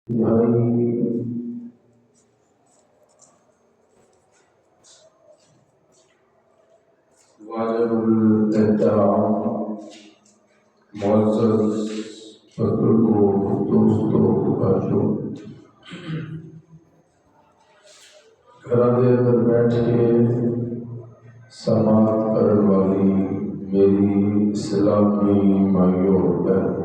انتہائی واجب الاحترام معزز بزرگوں دوستوں بھائیوں، گھر دے اندر بیٹھ کے سماعت کرنے والی میری اسلامی مائیوں بہنوں،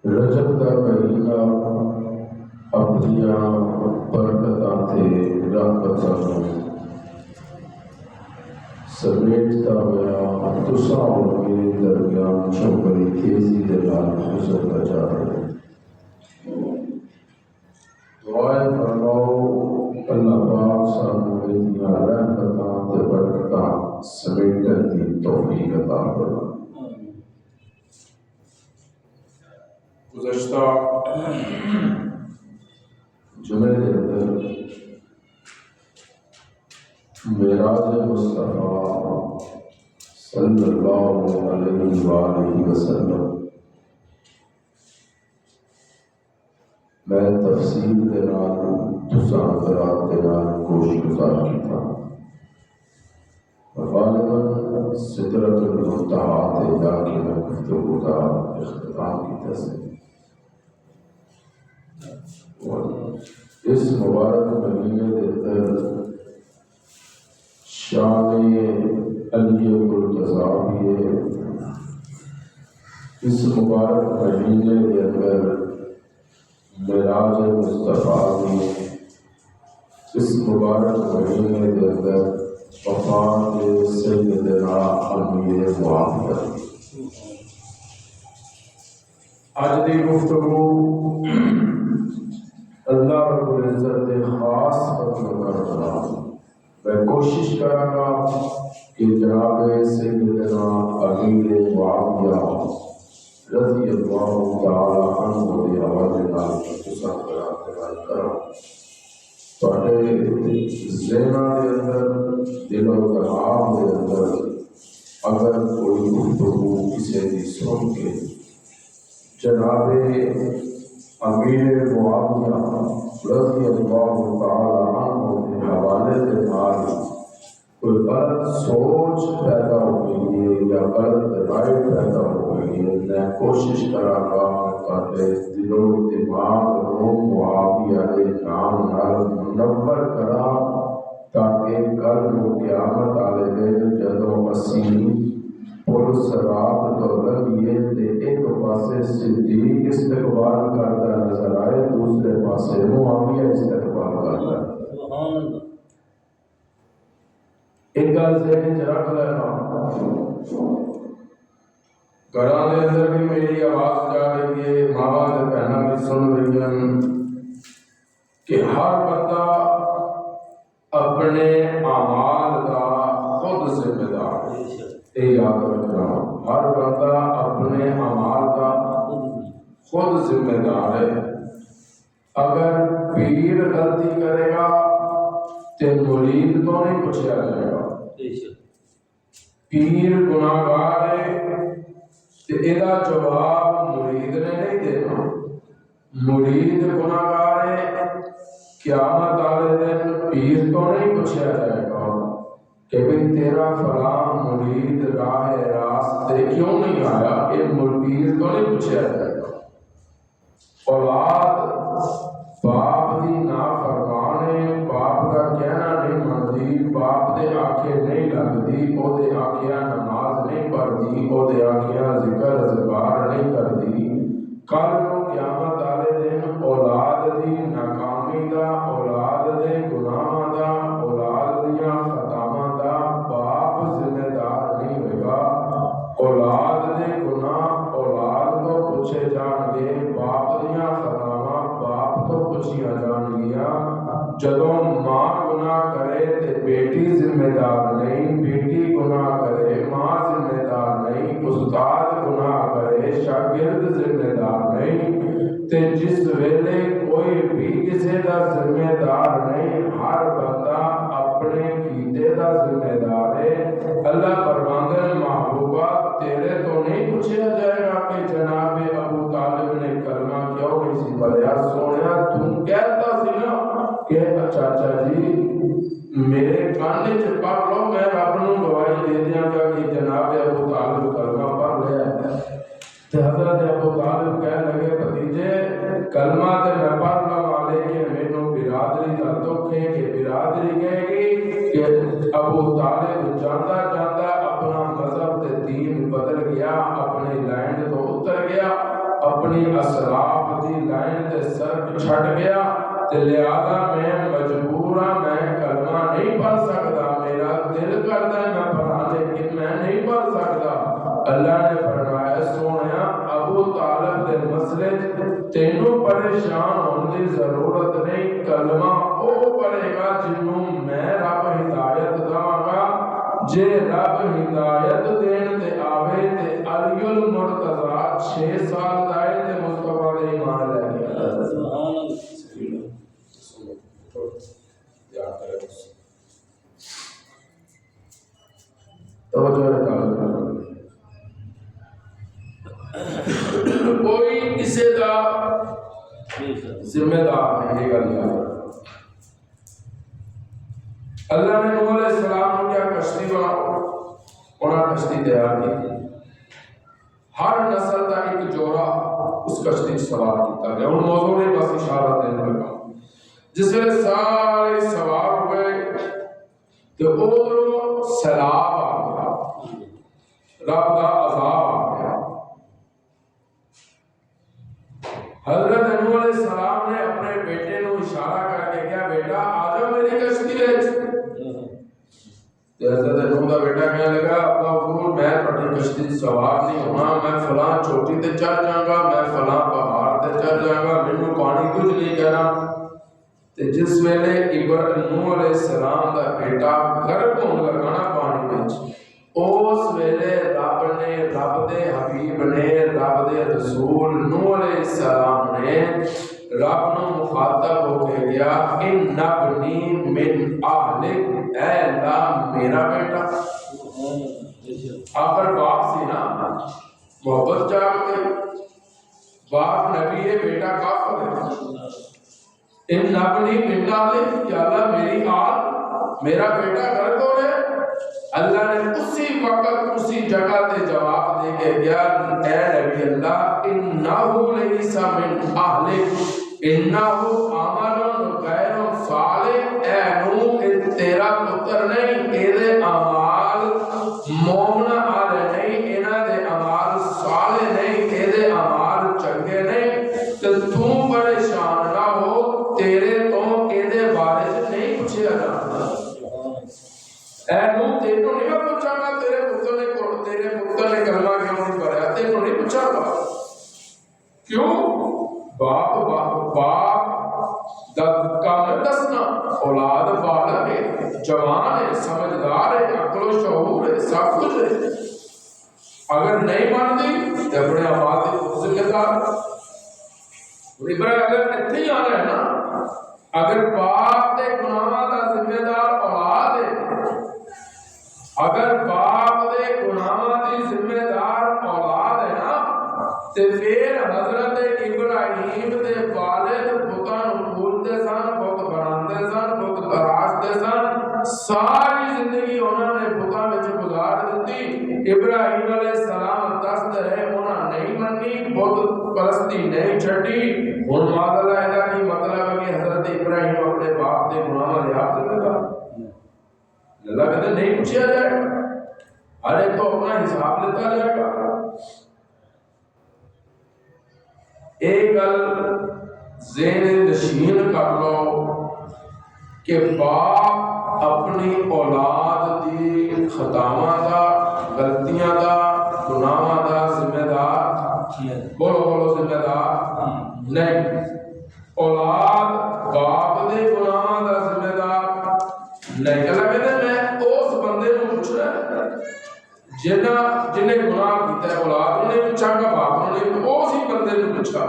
رجب کا مہینہ اپنیاں برکتاں تے رحمتاں نوں سمیٹتا ہوا تساں کے درمیان چوں بڑی تیزی دے نال گزرتا جا رہا ہے۔ دعائیں فرماؤ اللہ پاک سانوں اتنیاں رحمتاں تے برکتاں سمیٹن دی توفیق عطا فرمائے۔ گزشتہ جمعے کے اندر معراج مصطفیٰ صلی اللہ علیہ وآلہ وسلم میں تفصیل کے نال تساں حضرات کے نال گوش گزار کیتا۔ غالباً سدرۃ المنتہا تے جا کے میں گفتگو کا اختتام کیتا سی۔ اس مبارک مہینے کے اندر شان علی مرتضیٰ بھی ہے۔ اس مبارک مہینے کے اندر معراج مصطفیٰ بھی، اس مبارک مہینے کے اندر وفات سیدنا امیر معاویہ۔ آج کی گفتگو اللہ رب العزت کے خاص فضل کرنا، میں کوشش کروں گا کہ جناب سیدنا امیر معاویہ رضی اللہ تعالی عنہ کے حوالے نال تساں بیان کراں۔ تواڈے ذہناں دے اندر، دل و دماغ دے اندر اگر کوئی گفتگو کسی دی سن کے جناب امیر معاویہ رضی اللہ تعالی عنہ کے حوالے کے نال کوئی غلط سوچ پیدا ہو گئی ہے یا غلط رائے پیدا ہو گئی ہے، میں کوشش کراں گا تاکہ دل و دماغ کو معاویہ کے نام نال منور کراں، تاکہ کل نو قیامت والے دن جدوں اسی پل صراط تو لنگھیے تے ایک پاسے صدیق استقبال کرتا نظر آئے، دوسرے پاسے معاویہ استقبال کرتا ہے۔ ایک گل ذہن چ رکھ لینا، گھراں دے اندر بھی میری آواز جا رہی ہے، ماواں تے بہناں بھی سن رہی ہیں کہ ہر بندہ اپنے اعمال کا خود ذمہ دار ہے۔ یہ یاد رکھنا، ہر بندہ اپنے اعمال کا خود ذمہ دار ہے۔ اگر پیر غلطی کرے گا تو مرید تو نہیں پوچھا جائے گا۔ پیر گناہ گار ہے تو یہ جواب مرید نے نہیں دینا۔ مرید گناہ گار ہے، قیامت والے دن پیر تو نہیں پوچھا جائے گا کہ بھئی تیرا فلاں مرید راہ راست تے کیوں نہیں آیا، یہ پیر تو نہیں پوچھا جائے گا۔ اولاد باپ دی نافرمان ہے، باپ کا کہنا نہیں منتی، باپ دے آنکھیں نہیں لگتی، او دے آنکھیں نماز نہیں پڑھتی، او دے آنکھیں ذکر اذکار نہیں کرتی، کل نو قیامت والے دن اولاد دی ناکامی دا، اولاد دے گناہاں دا، اولاد دیاں خطاواں دا باپ ذمہ دار نہیں ہوئے گا۔ اولاد دے گناہ اولاد تو پوچھے جان گے، باپ دیاں خطاواں باپ تو پوچھیاں جان گیا۔ جدوں ماں گناہ کرے تے بیٹی ذمہ دار نہیں، بیٹی گناہ کرے ماں ذمہ دار نہیں، استاد گناہ کرے شاگرد ذمہ دار نہیں، تے جس ویلے کوئی بھی کسی دا ذمہ دار نہیں، ہر بندہ اپنے کیتے دا ذمہ دار ہے۔ اللہ فرماندے محبوبہ تیرے تو نہیں چاچا جی میرے کان چ پڑھ لو، میں رب نو گواہی دے دیاں گا کہ جناب ابو طالب کلمہ پڑھ لیا ہے۔ تے حضرت ابو طالب کہنے لگے بھتیجے کلمہ تے میں پڑھ لواں، لیکن مینوں برادری دا دکھ ہے کہ برادری کہے گی کہ ابو طالب جاندا جاندا اپنا مذہب تے دین بدل گیا، اپنی لائن تو اتر گیا، اپنی اسلاف دی لائن تے سر چھٹ گیا، تے لہذا میں مجبور ہاں، میں کلمہ نہیں پڑھ سکتا، میرا دل کرتا ہے میں پڑھا لیکن میں نہیں پڑھ سکتا۔ اللہ نے فرمایا سونیا ابو طالب دے مسئلے تینوں پریشان ہونے کی ضرورت نہیں، کلمہ او پڑھے گا جنوں میں رب ہدایت داں گا، جے رب ہدایت دین تے آوے تے علی المرتضی 6 سال دائے تے مصطفیٰ دے ایمان لے گیا۔ توجہ رکھا کوئی کسی کا ذمہ دار نہیں گل یاد۔ اللہ نے نوح علیہ السلام کو کیا کشتی بناؤ، انہاں کشتی تیار کی، ہر نسل کا ایک جوڑا اس کشتی سوار کیتا گیا۔ ان موضوع نے بس اشارہ دینے لگا، جس میں سارے سوار ہوئے تو ادھروں سیلاب آ گیا، رب کا عذاب آ گیا۔ حضرت نوح علیہ السلام نے اپنے بیٹے کو اشارہ کر کے کیا بیٹا آ جاؤ میری کشتی وچ۔ حضرت نوح کا بیٹا کہنے لگا ابا حضور میں اپنی کشتی سوار نہیں ہونا، میں فلاں چوٹی تے چڑھ جاؤں گا، میں فلاں پہاڑ تے چڑھ جاؤں گا، مینوں پانی کچھ نہیں کہنا۔ تے جس ویلے نوح علیہ السلام کا بیٹا غرق ہونے لگا نا پانی وچ، اس ویلے رب نے، رب دے حبیب نے، رب دے رسول نوح علیہ السلام نے رب نو مخاطب ہو کے گیا ان ابنی من اہلک، اے اللہ میرا بیٹا۔ آخر باپ سی نا، محبت جاگ گئی، باپ نبی ہے بیٹا کافر ہے۔ ان ابنی من اہلک، یا اللہ میری آل میرا بیٹا غرق ہو رہا ہے۔ اللہ نے اسی وقت اسی جگہ تے جواب دے کے گیا اے نبی اللہ انہو لیس من اہلک انہو عمل غیر صالح، اے نوح تیرا پتر نہیں، ایدے اعمال مومن آلے نہیں، انہ دے اعمال صالح نہیں، ایدے اعمال چنگے نہیں، تو پریشان نہ ہو، تیرے تو ایدے بارے سے نہیں پوچھے جانا۔ اے نوح تینوں نہیں میں پوچھا گا تیرے پتر نے کلمہ کیوں نہیں پڑھا، تینوں نہیں پوچھا گا۔ کیوں؟ باپ کام دسنا، اولاد بالغ ہے، جوان ہے، سمجھدار ہے، عقل و شعور ہے، سب کچھ ہے۔ اگر نہیں مانتی تو اپنے اولاد کے ذمہ دار۔ ابراہیم اگر اتنے ہی آنا ہے نا، اگر باپ کے گناہاں کا ذمہ دار اولاد ہے، اگر باپ دے گناہاں دی ذمہ دار اولاد ہے نا، تے پھر حضرت ابراہیم دے والد بتاں نوں پوجدے سن، بت بناندے سن، بت تراشدے سن، ساری زندگی انہوں نے بتاں وچ گزار دتی۔ ابراہیم علیہ السلام دست رہے انہاں نہیں منی، بت پرستی نہیں چھڈی۔ ہن معاذ اللہ کی مطلب ہے کہ حضرت ابراہیم اپنے باپ دے گناہاں دے آپ ذمہ دار۔ اللہ کہتے نہیں پوچھا جائے گا، ہر ایک تو اپنا حساب لیتا جائے گا۔ ایک گل ذہن نشین کر لو کہ باپ اپنی اولاد دی خطاواں دا، غلطیاں دا، گناہاں دا ذمہ دار بولو ذمہ دار نہیں۔ اولاد باپ دے گناہاں دا ذمہ دار نہیں۔ اللہ کہتے ہیں میں اس بندے کو پوچھ رہا جنہیں گناہ کیتا ہے، اولاد نے پوچھا گا، باپ نے اسی بندے کو پوچھا۔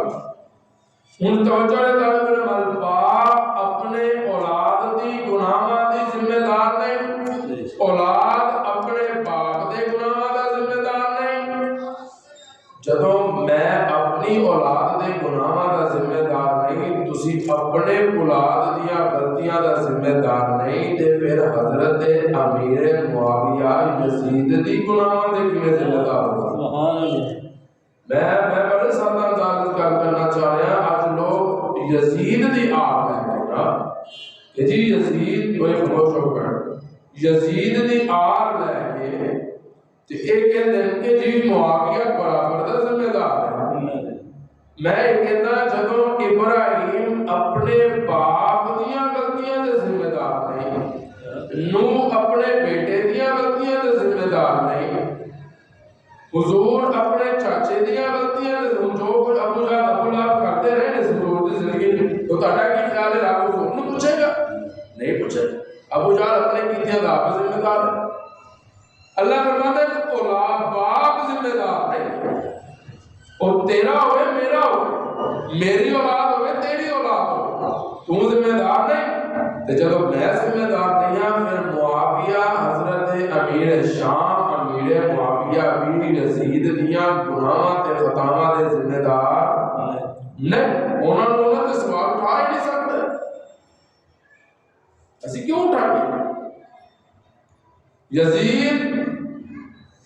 ہن توجہ ہے طالب علم، باپ اپنے اولاد دی گناہاں دی ذمہ دار نہیں، اولاد اپنے باپ دے گناہاں دا ذمہ دار نہیں۔ جدوں میں اپنی اپنی اولاد دے گناہاں دا ذمہ دار نہیں، تسی اپنے اولاد دیاں غلطیاں دا ذمہ دار نہیں، تے پھر حضرت امیر معاویہ یزید دی گناہاں دے کیویں ذمہ دار ہو؟ سبحان اللہ۔ میں بڑے سادہ انداز کرنا چاہ رہا ہوں، آج لوگ یزید دی آگ لے کے نا کہ جی یزید کوئی خاموش ہو کر یزید دی آگ لے کے تے ایک کہتے ہیں کہ جی معاویہ برابر دا ذمہ دار ہے۔ میں یہ کہنا جدوں ابراہیم اپنے باپ دیاں غلطیاں دے ذمہ دار نہیں، نوح اپنے بیٹے دیاں غلطیاں دے ذمہ دار نہیں، حضور اپنے چاچے دیاں غلطیاں دے جو کچھ ابو جہل ابو لہب کرتے رہے اس حضور دی زندگی تو تہاڈا کی خیال ہے رب حضور نوں پوچھے گا؟ نہیں پوچھے گا۔ ابو جہل اپنے کیتیاں دا آپ ذمہ دار ہے۔ اللہ فرماتا ہے اولاد باپ ذمہ دار نہیں، اور تیرا ہوئے میرا ہوئے، میری اولاد ہوئے تیری اولاد ہوئے، تو ذمہ دار نہیں۔ تے جب میں ذمہ دار نہیں ہوں پھر معاویہ حضرت امیر شام امیر معاویہ بھی یزید دیاں گناہاں تے خطاواں دے ذمہ دار نہیں، انہاں تے سوال اٹھا ہی نہیں سکتے۔ اسی کیوں اٹھائیں؟ یزید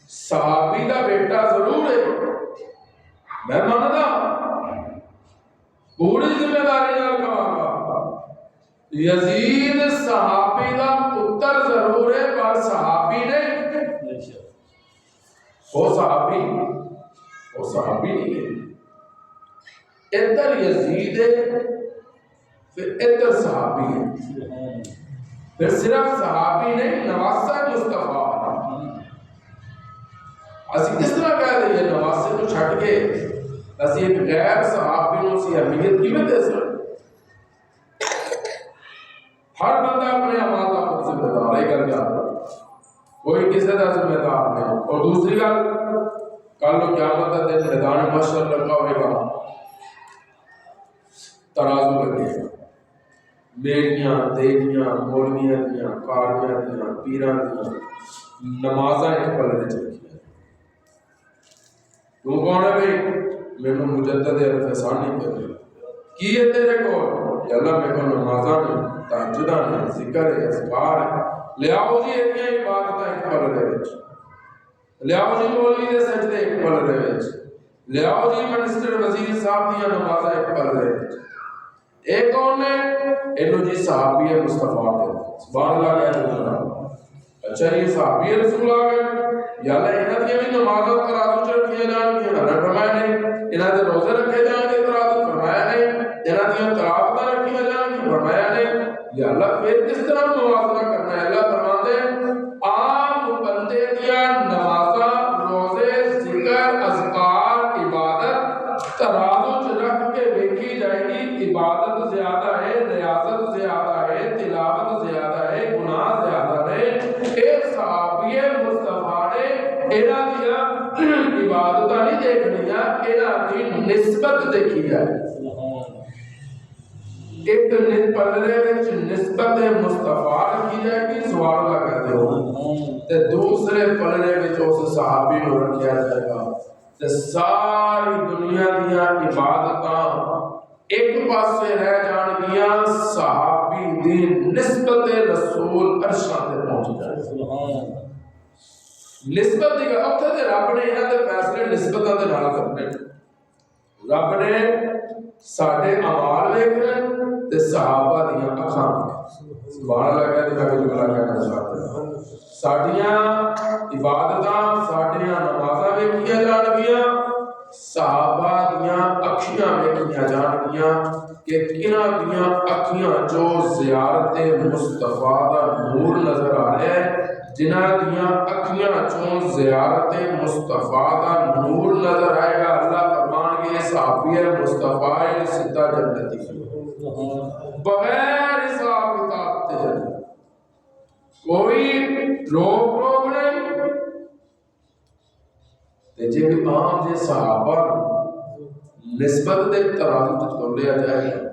صحابی دا بیٹا ضرور ہے، میں مانتا پوری ذمہ داری نال کہاں گا، یزید صحابی دا پتر ضرور ہے پر صحابی نہیں، وہ صحابی نہیں ہے۔ ادھر یزید ہے پھر ادھر صحابی ہے، پھر صرف صحابی نہیں نواسہ مصطفیٰ۔ اسی کس طرح کہہ دیں یہ نواسے کو چھٹ کے اسی ایک غیر صحابی نو سی اہمیت کیویں دے سکتے؟ ہر بندہ اپنے اعمال دا خود ذمہ دار ہے، گل یاد رکھ، کوئی کسی دا ذمہ دار نہیں۔ اور دوسری گل کل کو قیامت کا دن میدان محشر لگا ہوئے گا، ترازو لگے گا، میریاں تیریاں مولویاں دیاں کاریاں دیاں پیراں دیاں نمازاں ایک پلڑے وچ رکھیاں۔ تو کون ہے بھائی؟ میرے مجدد عرف ثانی کر کی ہے تیرے کو؟ یا اللہ میرے کو نمازاں نہیں، تہجداں نہیں، ذکر ہے، اذکار ہے، لے آؤ جی ایک عبادتاں ایک پلڑے وچ، لے آؤ جی مولوی دے سجدے ایک پلڑے وچ، لے آؤ جی منسٹر وزیر صاحب دیاں نمازاں ایک پلڑے وچ۔ ایک کون ہے؟ اینو جی صحابی مصطفیٰ کے سبحان اللہ کہہ دو۔ اچھا یہ صحابی رسول آ گئے، یا اللہ انہاں دی بھی نمازاں ترازو چ رکھیاں جان گیاں، اللہ فرمایا نہیں، انہاں دے روزے رکھے جان گے ترازو، فرمایا نہیں، انہاں دیاں تلاوتاں رکھیاں جان گی، فرمایا نہیں۔ یا اللہ پھر کس طرح موازنہ کرنا ہے؟ اللہ فرماتے ہیں عام بندے دیاں نمازاں روزے ذکر اذکار عبادت ترازو چ رکھ کے ویکھی جائے گی، عبادت زیادہ ہے، ریاضت زیادہ ہے، تلاوت زیادہ ہے، گناہ زیادہ ہے۔ ایک صحابی مصطفیٰ نے انہاں دیاں عبادتاں نہیں دیکھنیاں، انہاں دی نسبت دیکھی جائے۔ ایک پلڑے وچ نسبت مصطفیٰ رکھی جائے گی، سوال اللہ کہتے ہو، تے دوسرے پلڑے وچ اس صحابی نو رکھیا جائے گا، تے ساری دنیا دیاں عبادتاں ایک پاسے رہ جان گیاں، صحابی دی نسبت رسول عرشاں تے پہنچ جائے۔ نسبت دی گل اوتھے تے رب نے انہاں دے فیصلے نسبتاں دے نال کرنے، رب نے ساڈے اعمال ویکھنے تے صحابہ دیاں اکھاں ویکھنے۔ سبحان اللہ کہہ دے میں جملہ کہنا چاہتا ہوں، ساڈیاں عبادتاں ساڈیاں نمازاں ویکھیاں جان گیاں، صحابہ دیاں اکھیاں ویکھیاں جان گیاں کہ کنہاں دیاں اکھیاں جو زیارت مصطفیٰ دا نور نظر آ رہا ہے، جنہاں دیاں اکھیاں چوں زیارت مصطفیٰ دا نور نظر آئے گا، اللہ فرمان گے صحابی مصطفیٰ سدھا جنتی بغیر حساب کتاب تے جنت، کوئی روک ٹوک نہیں۔ تے جے بھی عام جے صحابہ نسبت دے ترازو تے تولیا جائے گا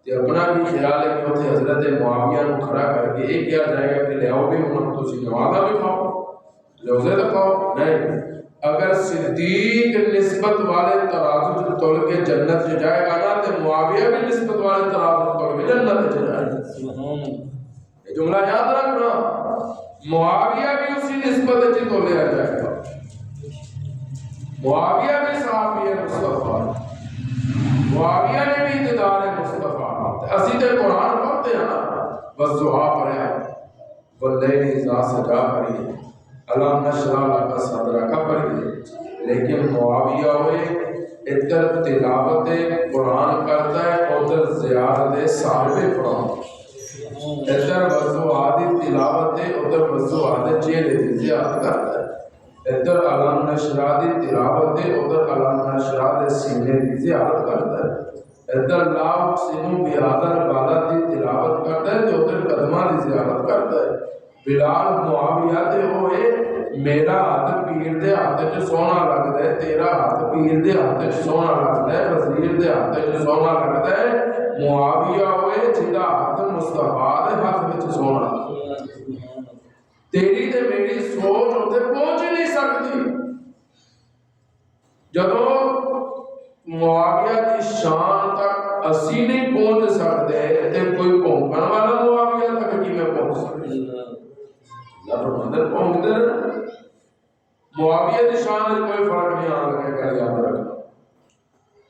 تے اپنا بھی خیال ہے کہ اتنے حضرت معاویہ نو کھڑا کر کے یہ کیا جائے گا کہ لے آؤ بھی ہوں تسی نمازاں بھی کھاؤ روزے تو کھاؤ، نہیں، اگر صدیق نسبت والے ترازو سے تول کے جنت سے جائے گا نا تو معاویہ بھی نسبت والے ترازو سے تول کے جنت سے جائے گا. یہ جملہ یاد رکھنا، معاویہ بھی اسی نسبت سے تولے جائے گا. معاویہ بھی صحابی مصطفیٰ، معاویہ نے بھی اتدار مصطفیٰ. اسی تے قرآن پڑھتے ہیں نا، بس دعا پڑھے واللیل اذا سجا پڑھی، الم نشرح لک صدرک پڑھی. لیکن معاویہ ہوئے ادھر تلاوت قرآن کرتا ہے، ادھر زیارت صاحب قرآن. ادھر وضوحات تلاوت ہے، ادھر وضوحات چہرے کی زیارت کرتا ہے. ادھر الم نشرح دی تلاوت ہے، ادھر الم نشرح دے سینے کی زیارت کرتا ہے. ادھر لا اقسم بہذا البلد دی تلاوت کرتا ہے تو ادھر قدمہ دی زیارت کرتا ہے. بلال معاویہ تے ہوئے میرا ہاتھ پیر دے ہاتھ چ سونا لگتا ہے، تیرا ہاتھ پیر دے ہاتھ چ سونا لگتا ہے، وزیر دے ہاتھ چ سونا لگتا ہے. معاویہ ہوئے جدا ہاتھ مصطفیٰ دے ہاتھ وچ سونا. تیری تے میری سوچ اتنے پہنچ ہی نہیں سکتی. جدوں معاویہ کی شان تک اسی نہیں پہنچ سکتے تے کوئی پہنچن والا معاویہ تک کی میں پہنچ سکتا. اندر پہنچتے معاویہ کی شان میں کوئی فرق نہیں آن لگے گا. یاد رکھنا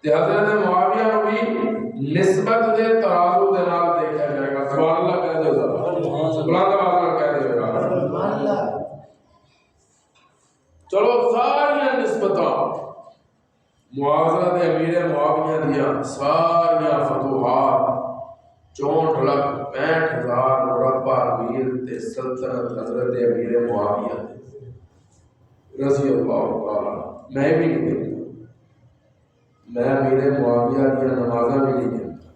تے حضرت معاویہ کو بھی نسبت دے ترازو دے نال دیکھا جائے گا. سبحان اللہ کہہ دے ذرا، بلند آواز نال کہہ دے گا سبحان اللہ. چلو ساری نسبتاں معاوضہ دے امیر معاویہ دیا ساری فتوحات 64,65,000 مربع میل تے سلطنت حضرت امیر معاویہ رضی اللہ تعالیٰ. میں بھی نہیں گنتا، میں امیر معاویہ دیا نمازاں بھی نہیں گنتا،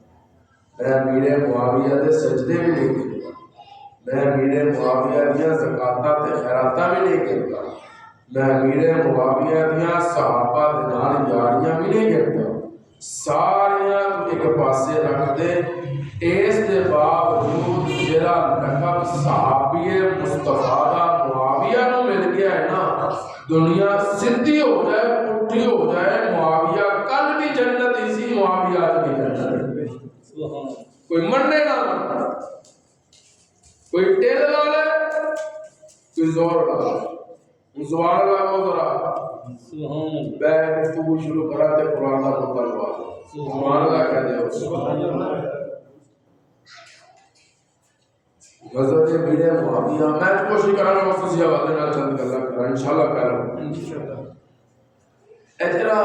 میں امیر معاویہ دے سجدے بھی نہیں گنتا، میں امیر معاویہ دیا زکاتاں تے خیراتاں بھی نہیں گنتا، میں امیر معاویہ دیا صحابہ دے نال یاریاں بھی نہیں گنتا. ساریاں تو ایک پاسے رکھ دے. اس دے باوجود جڑا لقب صحابی مصطفیٰ دا معاویہ نو مل گیا ہے نا، دنیا سدھی ہو جائے پٹھی ہو جائے، معاویہ کل بھی جنت ہی سی، معاویہ آج بھی جنت. کوئی مننے نہ مننا، کوئی ٹیل لا لے، کوئی زور لا لے. زبان لگاؤ ذرا، بیٹھ گفتگو شروع کرا تے قرآن کا مطالبہ سبحان اللہ کہہ دے. سبحان اللہ. حضرت امیر معاویہ میں کوشش کر رہا ہوں خصوصی حوالے نال چند گلاں کراں انشاءاللہ کر رہا ہوں. اے جڑا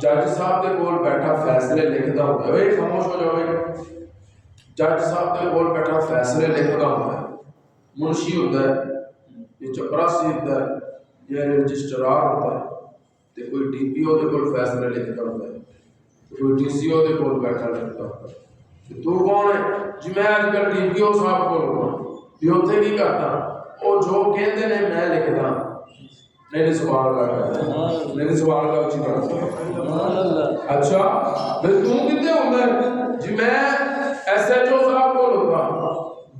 جج صاحب دے کول بیٹھا فیصلے لکھدا ہوندا ہے، خاموش ہو جاؤ. جج صاحب دے کول بیٹھا فیصلے لکھدا ہوندا ہے، منشی ہوندا ہے، یہ چپراسی ہوندا ہے، یہ رجسٹرار ہوتا ہے، تے کوئی ڈی پی او دے کول فیصلے لکھدا ہوندا ہے، کوئی ڈی سی او دے کول بیٹھا لکھدا ہوندا ہے. تو کون ہے جی؟ میں اج کل ڈی پی او صاحب کول بھی اتنے کی کرتا، وہ جو کہتے ہیں میں لکھدا. نہیں سبحان اللہ، نہیں سبحان اللہ اچھی طرح. اچھا پھر تو کتنے ہوتا ہے جی؟ میں ایس ایچ او صاحب کول ہوتا،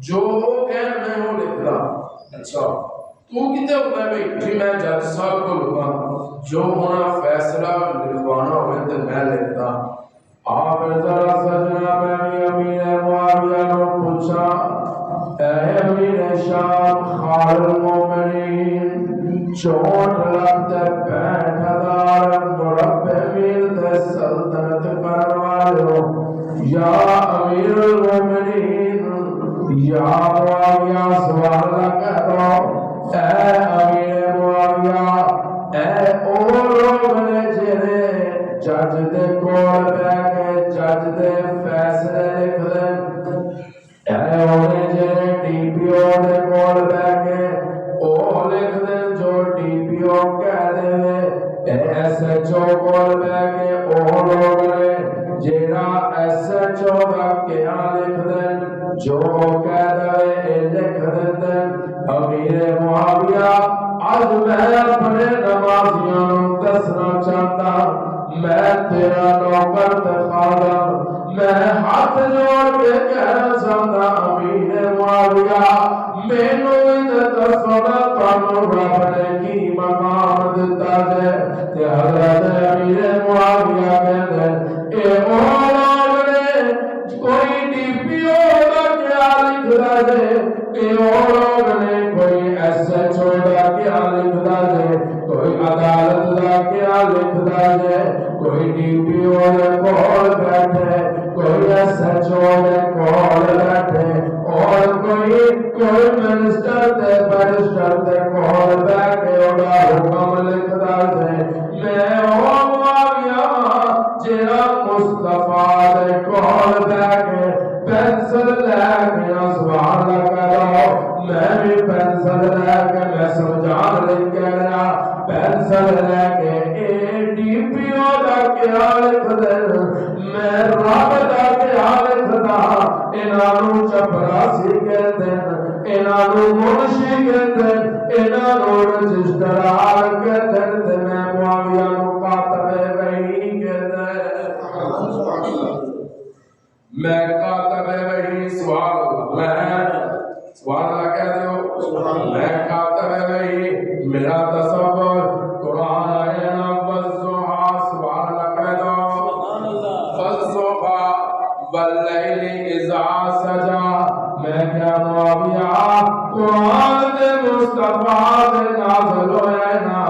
جو وہ کہن میں وہ لکھدا. اچھا تو کتنے ہوتا ہے بھائی جی؟ میں جج صاحب کول ہوتا، جو ہونا فیصلہ لکھوانا ہوئے تو میں لکھدا. آپ ذرا سجنا بنی امیر معاویہ نے پوچھا، اے امیر شام خال المومنین، 64,65,000 مربع میل تے سلطنت کرنے والے یا امیر المومنین یا معاویہ سبحان اللہ کہہ دو. اے امیر معاویہ، اے او لوگ نے جڑے جج دے کول بیٹھ کے جج دے فیصلے لکھ دے، اے اونے جڑے ڈی پی او دے کول بیٹھ کے او لکھ دے جو ڈی پی او کہہ دے، اے ایس ایچ او کول بیٹھ کے او لوگ نے جڑا ایس ایچ او دا کیا لکھ دے، جو کہہ دے اے لکھ دے. امیر معاویہ آج میں اپنے نمازیوں دسنا چاہتا میں تیرا نوکر تے خادم، میں ہاتھ جوڑ کے کہنا چاہتا امیر معاویہ مینو دسونا تانوں رب نے کی مقام دتا جے تے حضرت امیر معاویہ کہندے اے لوگ نے کوئی ڈی پی او دا کیا لکھدا جے، اے لوگ نے کوئی ایس ایچ او دا کیا لکھدا جے، کوئی عدالت دا کیا لکھدا جے، کوئی ڈی پی او دے کول بیٹھے، کوئی ایس ایچ او دے کول بیٹھے، اور کوئی منسٹر تے بیرسٹر تے کول بیٹھ کے اودا حکم لکھدا جے۔ میں او معاویہ جیڑا مصطفیٰ دے کول بیٹھ کے پینسل لے کے سبحان اللہ کہو، میں بھی پینسل لے کے میں سمجھان لکھ کے رہا، پینسل لے کے اے ڈی پی او دا کیا لکھ دے، میں رب دا کیا لکھ دا، انہوں چپراسی کہتے ہیں، انہوں منشی کہتے ہیں، انہوں رجسٹرار کہتے ہیں، میں معاویہ کاتب وحی کہتے ہیں، میں کاتب وحی سبحان اللہ کہہ دو، میں کاتب وحی میرا تصور قرآن ہے نا والضحیٰ سبحان اللہ کہہ دو، والضحیٰ واللیل اذا سجا، میں کیا معاویہ قرآن دے مصطفیٰ دے نازل ہوئے نا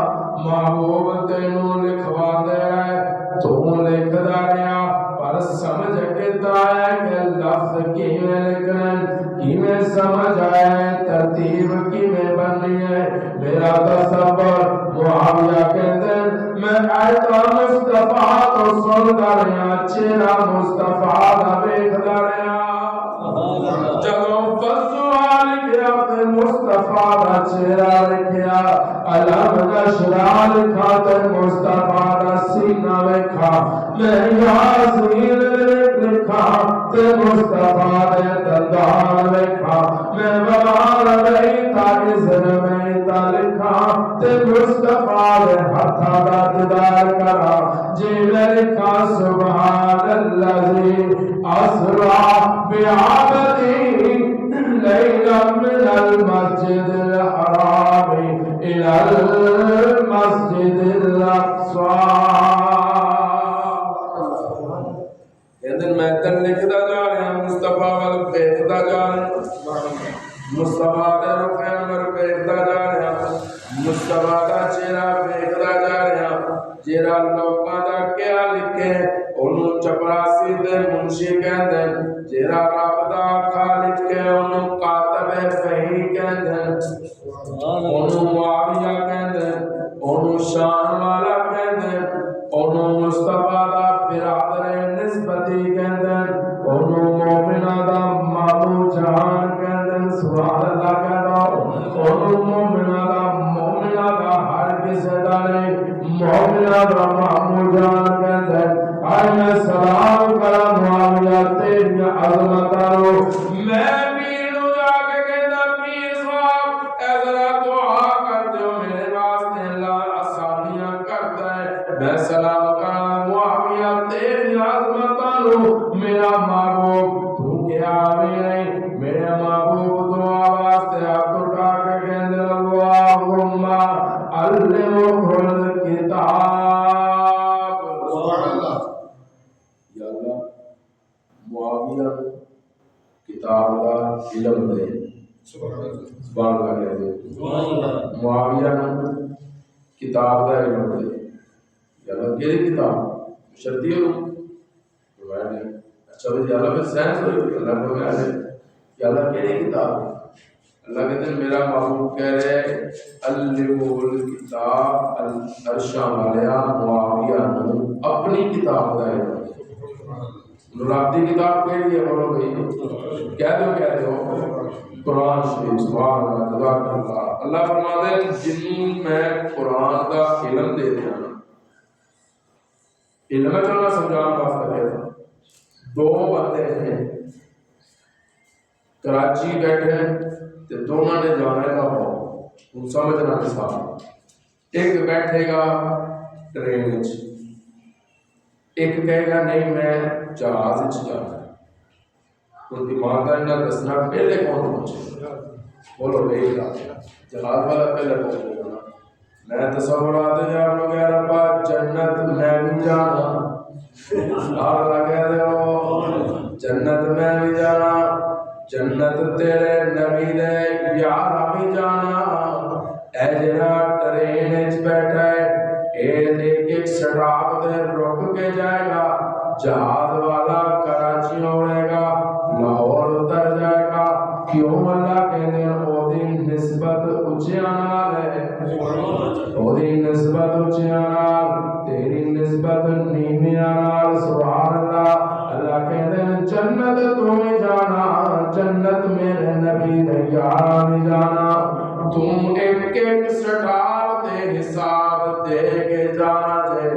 محبوب تینوں لکھوا دے رہے تو لکھ دا رہا پر سمجھ کتا ہے کہ لفظ کیویں لکھنے کیویں سمجھ آئے ترتیب کیویں بننی ہے میرا تصور معاویہ کہتے ہیں میں آیتا مصطفیٰ تو سنتا رہا چہرہ مصطفیٰ دا دیکھتا رہا جدوں فضوہ لکھیا تے مصطفیٰ دا چہرہ لکھیا علم نشرہ لکھا تے مصطفیٰ دا سینہ لکھا میں یاسین لکھا تے مصطفیٰ دے دندان لکھا میں بلال بیتا اذن بیتا لکھا تے مصطفیٰ دے ہتھا دا دیدار کرا جی میں لکھا سبحان اللذی اسرا بعبدی لیلا من المسجد الحرام الى المسجد الاقصى میں تن لکھتا جا رہا ہوں مصطفیٰ وال بیٹھتا جا رہا ہوں مصطفیٰ دے رخ انور بیٹھتا جا رہا ہوں مصطفیٰ دا چہرہ بیٹھتا جا رہا ہوں جیڑا لوکاں دا کیا لکھے انہوں چپراسی دے منشی کہندے جیڑا رب دا آکھا لکھ کے انہوں کاتب وحی کہندے انہوں معاویہ کہندے انہوں شان والا کہندے انہوں مصطفیٰ دا برادر نسبتی کہندے انہوں مومنہ دا مامو جہان کہندے سبحان اللہ کہندہ انہوں مومنہ دا ہر کسے دا نہیں مومنہ دا مامو جہان کہندے آئے میں سلام کرا معاویہ تیری عظمتہ رو میں پیر نو جا کے کہندہ پیر صاحب اے ذرا دعا کر دیو میرے واسطے اللہ آسانیاں کرتا ہے میں سلام کرا معاویہ تیری عظمتہ رو میرا محبوب تو کیا میرے محبوب دعا واسطے آپ اٹھا کے کہندے اللہم علمہ الکتاب یا اللہ معاویہ کتاب دا علم دے سبحان اللہ کہہ دے معاویہ کتاب دا علم دے یا اللہ کیڑی کتاب شرطی ہو اچھا بھائی اللہ پھر سائنس ہوئی اللہ کو میں آئے یا اللہ کیڑی کتاب ہے اللہ کہتے ہیں میرا محبوب کہہ رہے علمہ الکتاب عرشاں والیا معاویہ اپنی کتاب دا علم رابطی کتاب کہڑی ہے بولو بھائی کہہ دو قرآن شریف سبحان اللہ جزاک اللہ اللہ فرماتے ہیں جن میں قرآن کا علم دے دیا علم ہے چلنا سمجھان واسطہ کہتا دو بندے ہیں کراچی بیٹھے ہیں تے دونوں نے جانا ہے لاہور ان سمجھنا مثال ایک بیٹھے گا ٹرین وچ ایک کہے گا نہیں میں جہاز وچ جانا، ان ایمانداری نہ دسنا پہلے کون پہنچے؟ بولو بھائی جہاز والا پہلے پہنچے گا نا۔ میں تصورات جان لو گیا ربا جنت میں بھی جانا، اللہ کہہ رہے ہو جنت میں بھی جانا، جنت تیرے نبی دے یار بھی جانا۔ اے جڑا ٹرین وچ بیٹھا ہے ایک ایک سٹاپ تے رک کے جائے گا، جہاز والا کراچی اڑے گا لاہور اتر جائے گا، کیوں اللہ کہنے او دی نسبت اونچیاں نال ہے، او دی نسبت اونچیاں نال، تیری نسبت نیویاں نال، سبحان اللہ۔ اللہ کہتے ہیں جنت تمہیں جانا، جنت میرے نبی نے یار نہیں جانا، تم ایک ایک سٹار تے حساب دے کے جانا جے،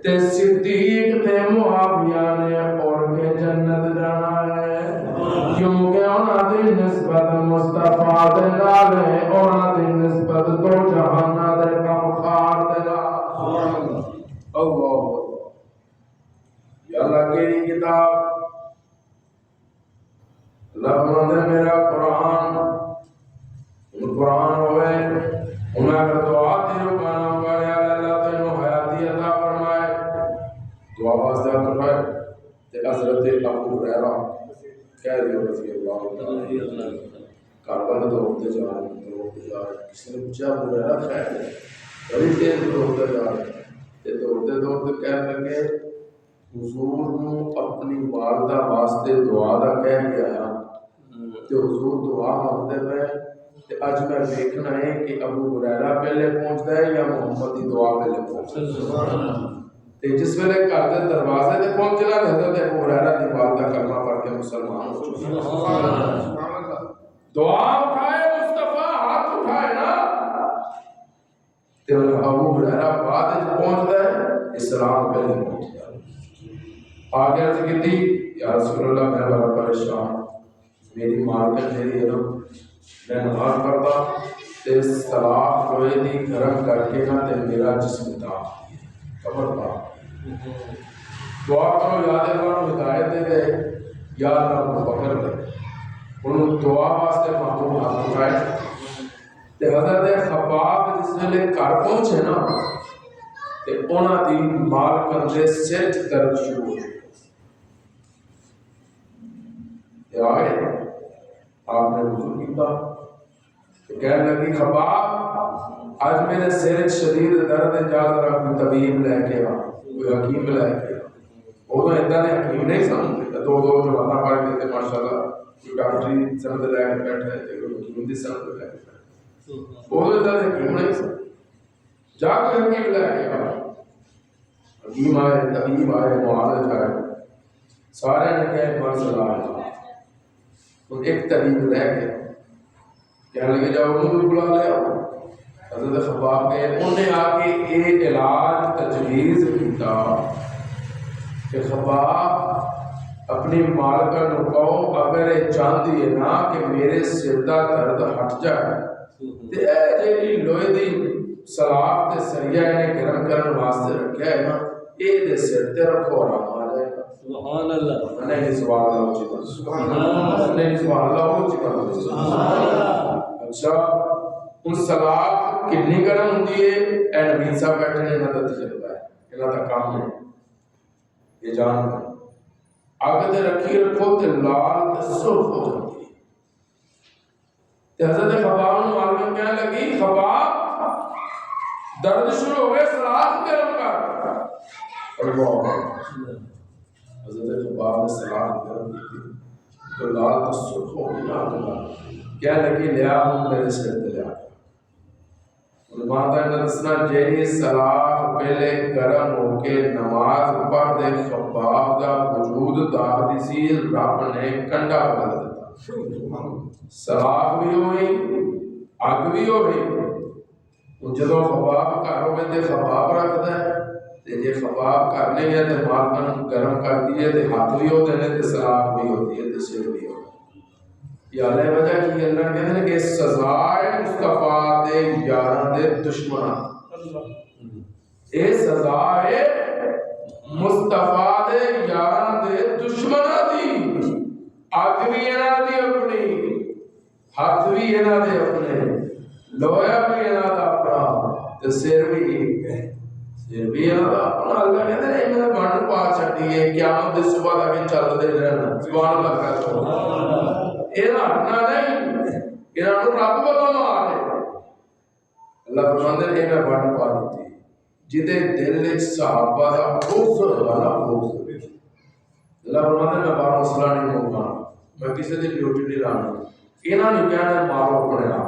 تے صدیق تے معاویہ نے اور کے جنت جانا ہے، کیونکہ انہاں دی نسبت مصطفیٰ دے نال ہے، انہاں دی نسبت دو جہاناں دے کم خار دے نال۔ اللہ یا اللہ کی کتاب اللہ نے میرا قرآن ہوئے انہیں اگر دعا تیرے کانا ہوگا یا اللہ تینوں حیاتی عطا فرمائے، دعا واسطہ فرمائے کہ حضرت ابو ہریرہ کہہ رہے رضی اللہ تعالی کعبہ دوڑتے جا رہے کسی نے پوچھا ابو ہریرہ خیر ہے بڑی تیز دوڑتے جا رہے، دوڑتے کہنے لگے حضور نو اپنی والدہ واسطے دعا دا کہہ کے آیا تے حضور دعا مانگتے پے تے اج میں دیکھنا ہے کہ ابو ہریرہ پہلے پہنچدا ہے یا محمد دی دعا پہلے پہنچدا ہے، تے جس ویلے گھر دے دروازے تے پہنچنا تے حضرت ابو ہریرہ دی والدہ کلمہ پڑھ کے مسلمان ہو چکی، سبحان اللہ، دعا اٹھائے مصطفیٰ ہاتھ اٹھائے نا تے ابو ہریرہ بعد وچ پہنچدا ہے، اسلام پہلے پہنچدا ہے۔ آگے عرض کی تھی یا رسول اللہ میں بڑا پریشان، میری مارکت میری ہے نا میں نماز پڑھتا تے سلاخ روئے دی گرم کر کے نا تے میرا جسم تھا قبر تھا، دعا کرو یاد کرو ہدایت دے دے یا اللہ کو پکڑ دے، انہوں دعا واسطے محبوب ہاتھ اٹھائے تے حضرت خباب جس ویلے گھر پہنچے نا تے انہاں دی مالکن دے سر درد شروع ہو گئی، آئے آپ نے وضو کیتا کہنے لگی خباب آج میرے سر شدید درد ہے، جا ذرا کوئی طبیب لے کے آ، کوئی حکیم لے کے آ، وہ تو اتنا نے حکیم نہیں سمجھتے، دو جماعتاں پڑھ کے تے ماشاءاللہ کوئی ڈاکٹری سند لے کے بیٹھے تے کوئی حکیم دی سند لے کے بیٹھے، وہ تو اتنا نے حکیم نہیں سمجھتے، جا کوئی حکیم لے کے آ، حکیم آئے طبیب آئے معالج آئے، سارے نے کہے مرسل آئے، تو ایک طبیب رہ گیا کہنے لگے جاؤ انہوں نے بلا لیا، حضرت خباب گئے انہیں آ کے ایک علاج تجویز کیتا کہ خباب اپنی مالکہ نو کہو اگر یہ چاہتی ہے نا کہ میرے سر دا درد ہٹ جائے تے اے جیڑی لوہے دی سلاخ تے سریا نے گرم کرن واسطے رکھیا ہے نا اے دے سر تے رکھو آرام آ جائے گا، سبحان اللہ، نہیں سبحان اللہ اونچی بات، سبحان اللہ، نہیں سبحان اللہ اونچی بات، سبحان اللہ۔ اچھا ان سلاخ کتنی گرم ہوتی ہے اے نبی صاحب بیٹھے نے انہاں دا تجربہ ہے، انہاں دا کام ہے، یہ جان دیں آگے تے رکھی رکھو تے لال تے سرخ ہو جاتی ہے، تے حضرت خباب نے معلوم کہنے لگی خباب درد شروع ہو گئے سلاخ گرم کر، اللہ حضرت خباب نے سلاخ گرم کی تو لال تے سرخ ہو گئی، کہنے لگی لیا ہوں میرے سر تے لیا، ماتا نے دسنا جیڑی سلاخ پہلے گرم ہو کے نماز پڑھ دے خباب دا وجود داغ دی سی، رب نے کنڈا بدل دیتا، سلاخ بھی ہوئی اگ بھی ہوئی، جدو خباب گھر ہوئے تے خباب رکھتا ہے تے جے خباب گھر نہیں ہے تے مالکن گرم کر دیئے تے ہاتھ بھی ہوتے ہیں تے سلاخ بھی ہوتی ہے تے سر بھی ہوتا ہے، یا اللہ وجہ کی اللہ کہتے ہیں کہ سزائے مصطفیٰ دے یاراں دے دشمناں، اے سزائے مصطفیٰ ਲੋਇਆ ਵੀ ਇਹਨਾਂ ਦਾ ਆਪਣਾ ਤੇ ਸਿਰ ਵੀ ਇਹਨਾਂ ਦਾ ਆਪਣਾ। ਅੱਲਾ ਕਹਿੰਦੇ ਨੇ ਇਹਨਾਂ ਦਾ ਵੰਡ ਪਾ ਛੱਡੀਏ ਕਿਆਮਤ ਦੇ ਸੁਬਹ ਤੱਕ ਇਹ ਚੱਲਦੇ ਰਹਿਣ। ਸੁਭਾਨ ਅੱਲਾਹ ਕਰ ਦੋ ਇਹ ਹਟਣਾ ਨਹੀਂ, ਇਹਨਾਂ ਨੂੰ ਰੱਬ ਵੱਲੋਂ ਮਾਰ ਦੇ। ਅੱਲਾ ਫਰਮਾਉਂਦੇ ਨੇ ਇਹ ਮੈਂ ਵੰਡ ਪਾ ਦਿੱਤੀ ਜਿਹਦੇ ਦਿਲ ਵਿੱਚ ਸਹਾਬਾ ਦਾ ਬੁਗਜ਼ ਹੋਏਗਾ ਨਾ, ਬੁਗਜ਼। ਅੱਲਾ ਫਰਮਾਉਂਦੇ ਮੈਂ ਬਾਹਰ ਮਸਲਾ ਨਹੀਂ ਹੋਊਗਾ, ਮੈਂ ਕਿਸੇ ਦੀ ਡਿਊਟੀ ਨਹੀਂ ਲਾਣੀ। ਇਹਨਾਂ ਨੂੰ ਕਹਿਣਾ ਮਾਰੋ ਆਪਣੇ ਆਪ।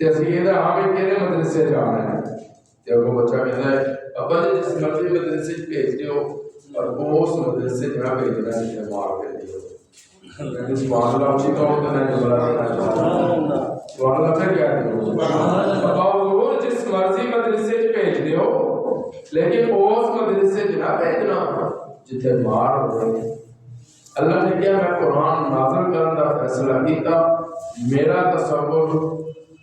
ਤੇ ਅਸੀਂ ਇਹਦਾ ਆਵੇਂ ਕਿਹੜੇ ਮਦਰਸੇ ਜਾਣਾ ਹੈ ਤੇ ਉਹ ਬੱਚਾ ਕਹਿੰਦਾ ਹੈ ਅੱਬਾ ਜੀ ਜਿਸ ਮਰਜ਼ੀ ਮਦਰਸੇ ਚ ਭੇਜ ਦਿਓ ਪਰ ਉਸ ਮਦਰਸੇ ਚ ਨਾ ਭੇਜਣਾ ਜਿੱਥੇ ਮਾਰ ਕੇ ਦਿਓ। ਮੈਂ ਸੁਭਾਨ ਅੱਲਾਹ ਉੱਚੀ ਤੌਰ ਤੇ ਨਹੀਂ ਬੁਲਾ ਸੁਭਾਨ ਅੱਲਾਹ ਫਿਰ ਕਿਹਾ ਦਿਓ ਅੱਬਾ ਉਹ ਜਿਸ ਮਰਜ਼ੀ ਮਦਰਸੇ ਚ ਭੇਜ ਦਿਓ ਲੇਕਿਨ ਉਸ ਮਦਰਸੇ ਚ ਨਾ ਭੇਜਣਾ ਜਿੱਥੇ ਮਾਰ ਹੋਵੇ। ਅੱਲਾਹ ਨੇ ਕਿਹਾ ਮੈਂ ਕੁਰਾਨ ਨਾਜ਼ਿਲ ਕਰਨ ਦਾ ਫੈਸਲਾ ਕੀਤਾ। ਮੇਰਾ ਤਸੱਵੁਰ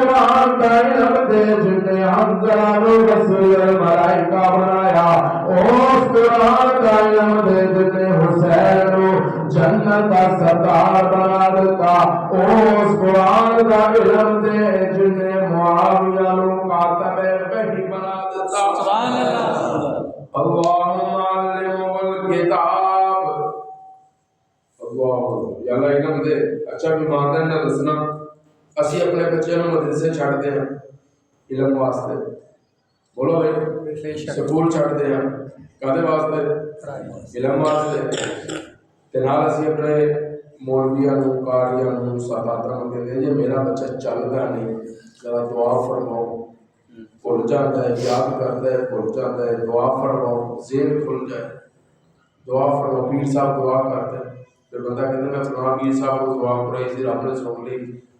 قرآن کا علم دے جن نے حمزہ نو رسول الملائکہ بنایا، اس قرآن کا علم دے جن نے حسین نو جنت کا سردار بنا دیتا، اس قرآن کا علم دے جن نے معاویہ نو کاتب وحی بنا دیتا۔ سبحان اللہ۔ اللہم علم الکتاب، اللہ یا اللہ علم دے۔ اچھا بھی مانتے ہیں نہ دسنا، اسی اپنے بچے نو مدرسے چھڑ دے ہیں علم واسطے، بولو بھائی، سکول چھڑ دے ہیں کدے واسطے؟ علم واسطے۔ تے نال اسی اپنے مولویاں نو قاریاں نو ساداتاں نو کہندے ہیں جی میرا بچہ چلدا نہیں، ذرا دعا فرماؤ، بھول جاتا ہے، یاد کرتا ہے بھول جاتا ہے، دعا فرماؤ ذہن کھل جائے، دعا فرماؤ۔ پیر صاحب دعا کرتے ہیں، پھر بندہ کہتا میں فلاں پیر صاحب کو دعا کرائی سی، رب نے سن لی،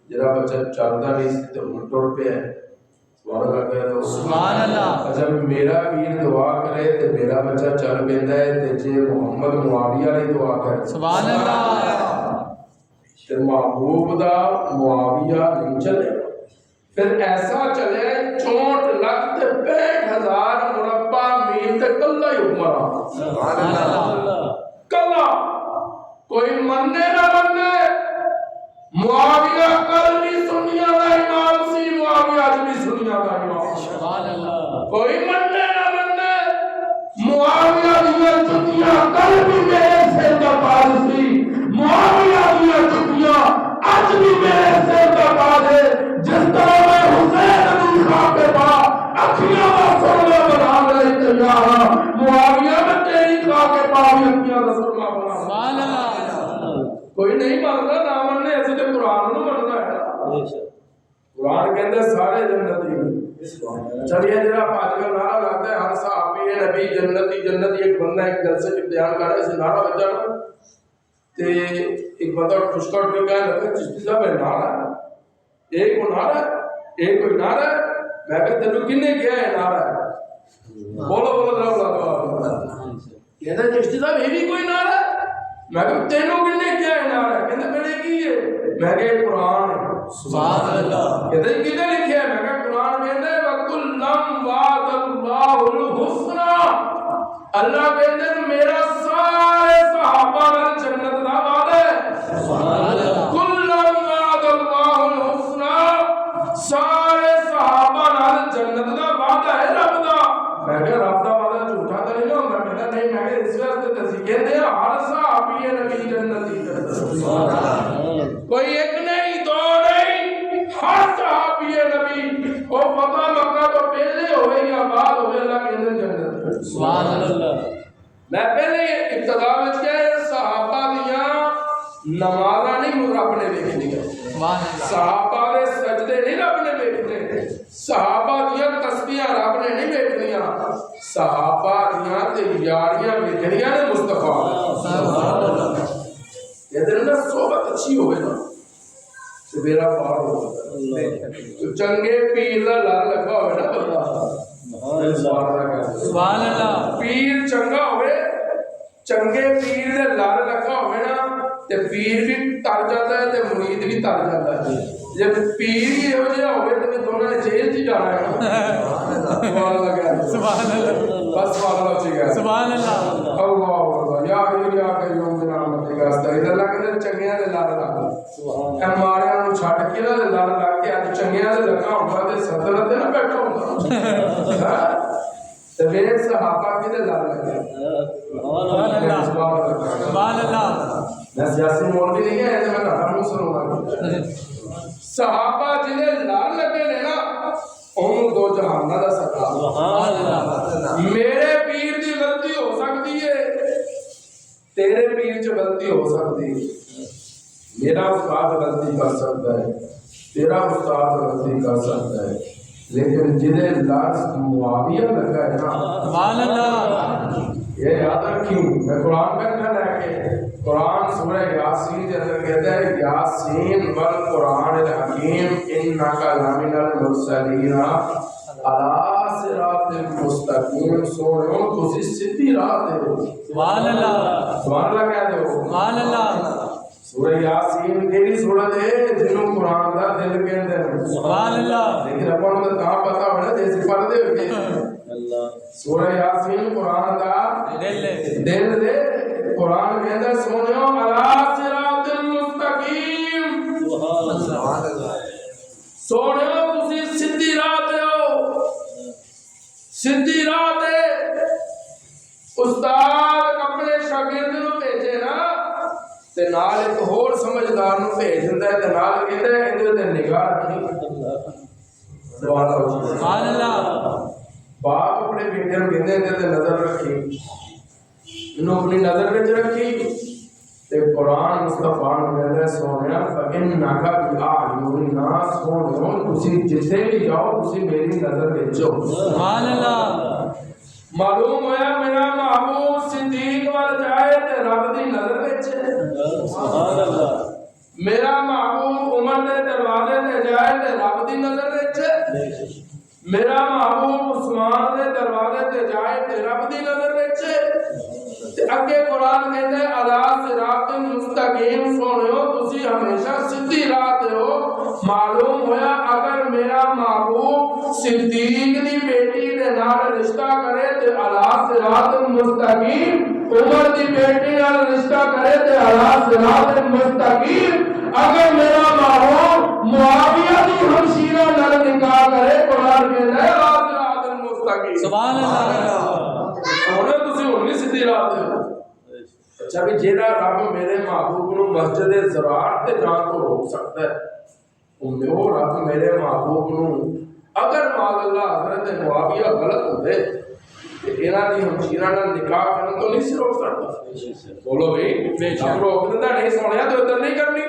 جرا بچہ چلتا نہیں سی تو ہن ٹر پیا ہے، سبحان اللہ کہہ دو سبحان اللہ۔ جب میرا پیر دعا کرے تے میرا بچہ چل پیندا ہے تے جے محمد معاویہ نے دعا کرے سبحان اللہ تے محبوب دا معاویہ نہیں چلے، پھر ایسا چلے 64 لاکھ تے 65,000 مربع میل تے کلا ہی حکمراں سبحان اللہ، کلا کوئی مننے نہ مننے۔ معاویہ کل بھی سنیاں دا امام سی، معاویہ آج بھی سنیاں دا امام سبحان اللہ، کوئی مننے نہ مننے۔ معاویہ دیا جتیاں کل بھی میرے سر کا تاج سی، معاویہ دیا جتیاں آج بھی میرے سر کا تاج ہے۔ جس طرح میں حسین علی خان کے پاس اکھیاں دا سرما بنا لے تیار ہاں، معاویہ میں تیری خواہ کے پاس اکھیاں دا سرما بنا سبحان اللہ۔ کوئی نہیں مانتا نہ مننے، ایسے تو قرآن نو مننا ہے۔ قرآن کہندے سارے جنتی، چلیے جرا پاج کا نعرہ لاتا ہے ہر صحابی نبی جنتی جنتی، ایک بندہ ایک جلسے میں بیان کر رہا ہے، اسے نعرہ بجا نا تے ایک بندہ ٹھسکا اٹھ کے لگا چشتی صاحب ہے نعرہ ہے، ایک کو نعرہ ہے ایک کوئی نعرہ ہے، میں کہتا تینوں کنے کیا ہے نعرہ ہے؟ بولو بولو ذرا بولو، کہتا چشتی صاحب یہ بھی کوئی نعرہ ہے؟ میں کہتا تینوں کنے کیا ہے نعرہ ہے؟ کہتا میرے کی ہے؟ میں کہتا قرآن ہے سبحان اللہ۔ کہتا کنے لکھیا ہے؟ میں کہتا قرآن کہتا ہے وَكُلًّا وَعَدَ اللَّهُ الْحُسْنَى، اللہ کہتا ہے میرا سارے صحابہ میں جنت دا وعدہ ہے سبحان اللہ۔ كُلًّا وَعَدَ اللَّهُ الْحُسْنَى، سارے صحابہ نال جنت دا وعدہ ہے رب دا۔ میں کہتا رب دا وعدہ جھوٹا تو نہیں ہوگا؟ کہتا نہیں، میں کہتا اس واسطے تسی کہتے ہیں ہر صحابی نبی جنتی سبحان اللہ، کوئی ایک نہیں دو نہیں، ہر صحابی نبی وہ فتح مکہ تو پہلے ہوئے یا بعد ہوئے، اللہ کے اندر جنت سبحان اللہ۔ میں پہلے ابتدا میں کہے صحابہ دیاں نمازاں نہیں رب نے دیکھنیاں، صحابہ دے سجدے نہیں رب نے دیکھنے، صحابہ دیاں تسبیحاں رب نے نہیں دیکھنیاں، صحابہ دیاں تے یاریاں دیکھنیاں نے مصطفیٰ سبحان اللہ۔ یہ دن نا صحبت اچھی ہوئے نا تو میرا پار ہوگا، تو چنگے پیر دا لال لگا ہوئے نا بندہ سبحان اللہ، پیر چنگا ہوئے، چنگے پیر دے لال لگا ہوئے نا تے پیر بھی تر جاتا ہے تے مرید بھی تر جاتا ہے۔ جب پیر ہی ہو جائے ہوئے تو دونوں نے جیل جی جانا ہے سبحان اللہ سبحان اللہ، بس سبحان اللہ ٹھیک ہے سبحان اللہ اللہ یا غیر یا قیوم برحمتک استغیث۔ اللہ کہتے چنگیاں دے لال لگ اے ماڑیاں نو چھڈ کے دے لال لگ کے اج چنگیاں دے لگا ہوندا تے سلطنت تے نہ بیٹھا ہوندا تے میرے صحابہ کے دے لال لگے سبحان اللہ سبحان اللہ۔ میں سیاسی مولوی نہیں ہے، میں ہر مسلمان صحابہ جنہیں لال لگے نے نا انہوں دو جہانہ دا سکتا۔ میرے پیر دی غلطی ہو سکتی ہے، تیرے پیر جو غلطی ہو سکتی ہے، میرا استاد غلطی کر سکتا ہے، تیرا استاد غلطی کر سکتا ہے، لیکن جنہیں لفظ معاویہ لگا ہے نا یہ یاد رکھیں۔ میں قرآن پڑھنا لے کے قرآن سورہ یاسین کے اندر کہتا ہے یاسین والقرآن الحکیم انک لمن المرسلین علی صراط مستقیم، سوڑوں تسی سیدھی راہ تے ہو سبحان اللہ سبحان اللہ کہہ دو سبحان اللہ۔ سورہ یاسین کیڑی سورت ہے جنوں قرآن دا دل کہندے نے سبحان اللہ لیکن اپن نوں تا پتہ ہونا تے سی پڑھ دے ہوئے اللہ سورہ یاسین قرآن دا دل دے قرآن کہندا سونیو علی صراط المستقیم سبحان اللہ سونیو تسی سیدھی راہ تے ہو سیدھی راہ تے استاد اپنے شاگرد نوں بھیجے نا تے نال ایک ہور سمجھدار نوں بھیج دیندا ہے تے نال کہندا ہے ایندے تے نگاہ رکھی سبحان اللہ باپ اپنے بیٹے نوں کہندے ایندے تے نظر رکھی انہوں اپنی نظر وچ رکھی تے قرآن مصطفیٰ نوں کہندا ہے سونیا فإنک بأعین الناس سونو تسی جتھے بھی جاؤ تسی میری نظر وچ ہو سبحان اللہ معلوم ہویا میرا محبوب صدیق وال جائے تے رب دی نظر وچ سبحان اللہ میرا محبوب عمر دے دروازے تے جائے تے رب دی نظر وچ میرا محبوب عثمان دے دروازے تے جائے تے رب دی نظر وچ تے اگے قرآن کہندا ہے علی صراط مستقیم سونیو تسی ہمیشہ سیدھی راہ تے ہو معلوم ہویا اگر میرا محبوب صدیق دی بیٹی دے نال رشتہ کرے تے علی صراط مستقیم عمر دی بیٹی نال رشتہ کرے تے علی صراط مستقیم اگر میرا محبوب معاویہ دی ہمشیرہ نال نکاح کرے قرآن کہندا ہے علی صراط مستقیم سبحان اللہ سونے تسی ہن نہیں سیدھی راہ تے اچھا بھی جیڑا رب میرے محبوب نو مسجد زرار تے جان تو روک سکتا ہے وہ رب میرے محبوب نو اگر مال اللہ حضرت معاویہ غلط ہوتے انہاں دی ہمشیرہ نال نکاح کرن تو نہیں سی روک سکتا بولو بھائی رب روک دیندا نہیں سونیا تو ادھر نہیں کرنی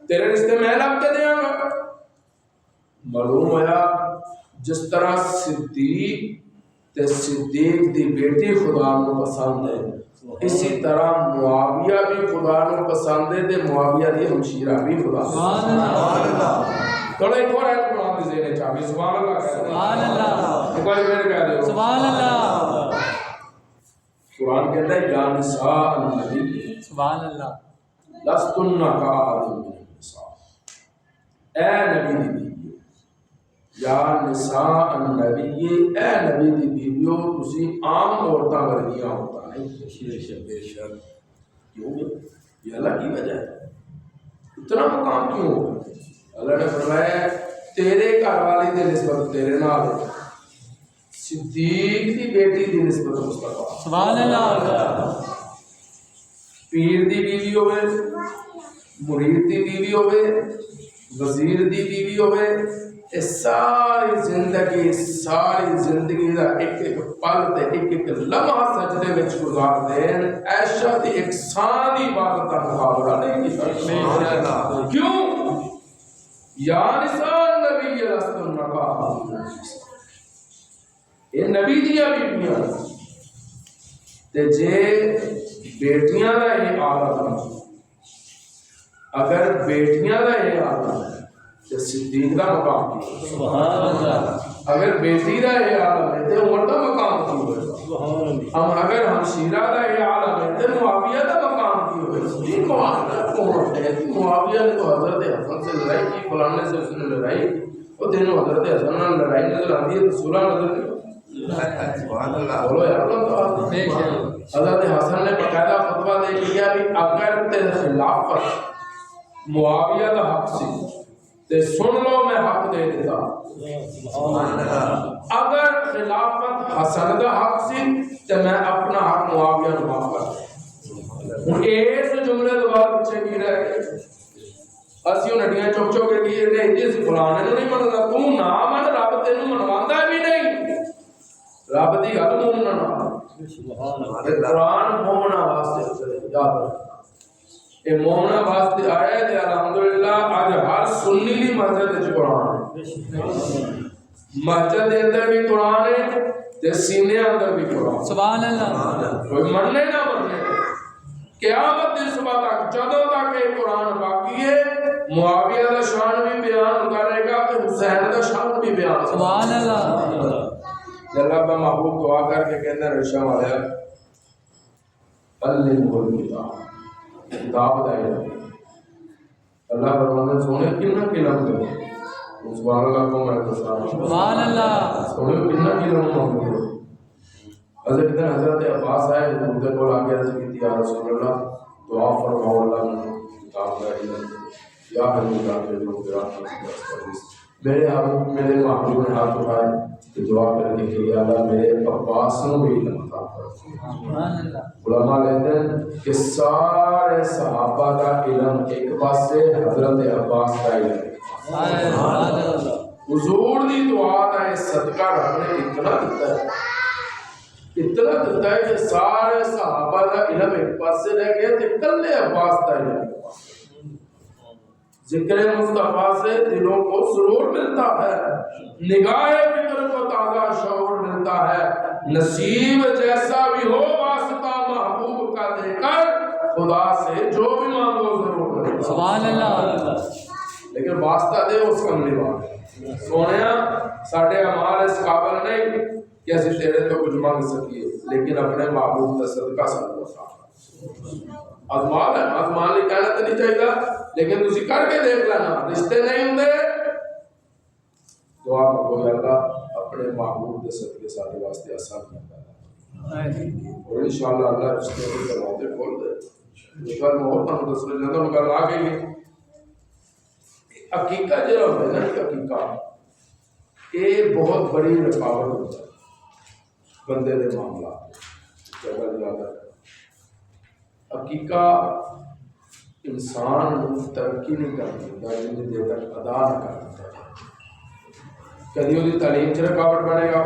تیرے رشتے میں لب کے دیاں گا معلوم ہوا جس طرح صدیق تے صدیق دی بیٹی خدا نو پسند ہے اسی طرح معاویہ بھی خدا نو پسند ہے تے معاویہ دی ہمشیرہ بھی خدا سبحان اللہ تھوڑا ایک اور آیت قرآن دی ذہن چاہیے سبحان اللہ سبحان اللہ ایک بار پھر کہہ دو سبحان اللہ قرآن کہتا ہے یا نساء النبی سبحان اللہ لستن کأحد من النساء اے نبی دی بیوی یا نساء النبی اے نبی دی بیویو تسی عام عورتاں ورگیاں ہوتا نہیں بے شک کیوں یہ اللہ کی وجہ ہے اتنا مقام کیوں ہو اللہ نے فرمایا تیرے گھر والی دی نسبت تیرے نال صدیق دی بیٹی دی نسبت مصطفیٰ سبحان اللہ پیر دی بیوی ہوئے مرید دی بیوی ہوئے وزیر دی بیوی ہوئے ساری زندگی دا ایک ایک پل تے ایک ایک لمحہ سجدے وچ گزار دین عائشہ دی ایک سانی عبادت دا مقابلہ نہیں کیتا کیوں یا نساء النبی لستن کأحد من النساء یہ نبی دیا بیٹیاں تے جے بیٹیاں دا یہ عالم اگر بیٹیاں دا یہ عالم صدیق دا مقام کی سبحان اللہ اگر بیٹی دا یہ عالم ہے تے عمر دا مقام کی ہوئے سبحان اللہ اگر ہمشیرہ دا یہ عالم ہے تے معاویہ دا مقام کی ہوئے صدیق معاویہ نے تو حضرت حسن سے لڑائی کی فلانے سے اس نے لڑائی وہ دینوں حضرت حسن نے لڑائی نظر آتی ہے تو سورہ نظر نہیں سبحان اللہ بولو یار حضرت حسن نے باقاعدہ فتویٰ دے دیا کہ اگر تیرے خلافت معاویہ دا حق سی تے سن لو میں حق دے دیتا اگر خلافت حسن دا حق سی تے میں اپنا حق معاویہ نو معاف کر اس جملے دے بعد پیچھے کی رہ گئے اسیوں نڈیاں چوک چوک کے کیے نے جس فلانے نو نہیں مننا تو نہ من رب تینوں منواندا بھی نہیں رب دی گل مومنا سبحان اللہ قرآن مومنا واسطے یاد رکھنا یہ مومنا واسطے آیا ہے الحمدللہ آج ہر سنی دی مسجد وچ قرآن ہے مسجد دے اندر بھی قرآن ہے تے سینے اندر بھی قرآن سبحان اللہ کوئی مننے نہ مننے قیامت دی صبح تک جدوں تک یہ قرآن باقی ہے معاویہ دا شان بھی بیان کرے گا تے حسین دا شان بھی بیان سبحان اللہ اللہ کا محبوب دعا کر کے کہندے رشا والے علم الکتاب کتاب دا علم اللہ فرماتا سونے کتنا علم دے سبحان اللہ کو میں سبحان اللہ سونے کتنا علم مانگتے ہو. حضرت عباس آئے حضور کو آ کے عرض کی یا رسول اللہ دعا فرماؤ اللہ نے کتاب کا علم یا حضور اللہ کے لوگ میرے میرے محبوب نے ہاتھ اٹھائے کہ دعا کر کے کہ یا اللہ میرے عباس کو بھی علم عطا کر. علماء کہتے ہیں کہ سارے صحابہ کا علم ایک پاس سے حضرت عباس کا علم حضور دی دعا کا صدقہ رب نے اتنا دیتا ہے کہ سارے صحابہ کا علم ایک پاس سے رہ گیا تو کلے عباس کا علم. ذکر مصطفیٰ سے دلوں کو سرور ملتا ہے, نگاہ فکر کو تازہ شعور ملتا ہے. نصیب جیسا بھی ہو واسطہ محبوب کا دے کر خدا سے جو بھی مانگو ضرور ملے. سبحان اللہ. لیکن واسطہ دے اس کا نبھا سونیا ساڈے اعمال اس قابل نہیں کہ اسی تیرے تو کچھ مانگ سکیے, لیکن اپنے محبوب کا صدقہ سب کو آزمان لے کہنا تو نہیں چاہیے, لیکن تسی کر کے دیکھ لینا رشتے نہیں ہوں دعا کو اللہ اپنے محبوب کے صدقے سارے واسطے آسان کرتا ہے اور انشاءاللہ اللہ رشتے کے دروازے کھول دے. نکل بہت ہم دوسرے جاتا مگر آ گئی حقیقت جو ہے نا حقیقت یہ بہت بڑی رکاوٹ ہوتا ہے بندے دے معاملات جگہ زیادہ. حقیقت انسان ترقی نہیں کر دیتا جنہیں دیر تک ادا نہ کر دیتا. کدی وہ تعلیم سے رکاوٹ بنے گا,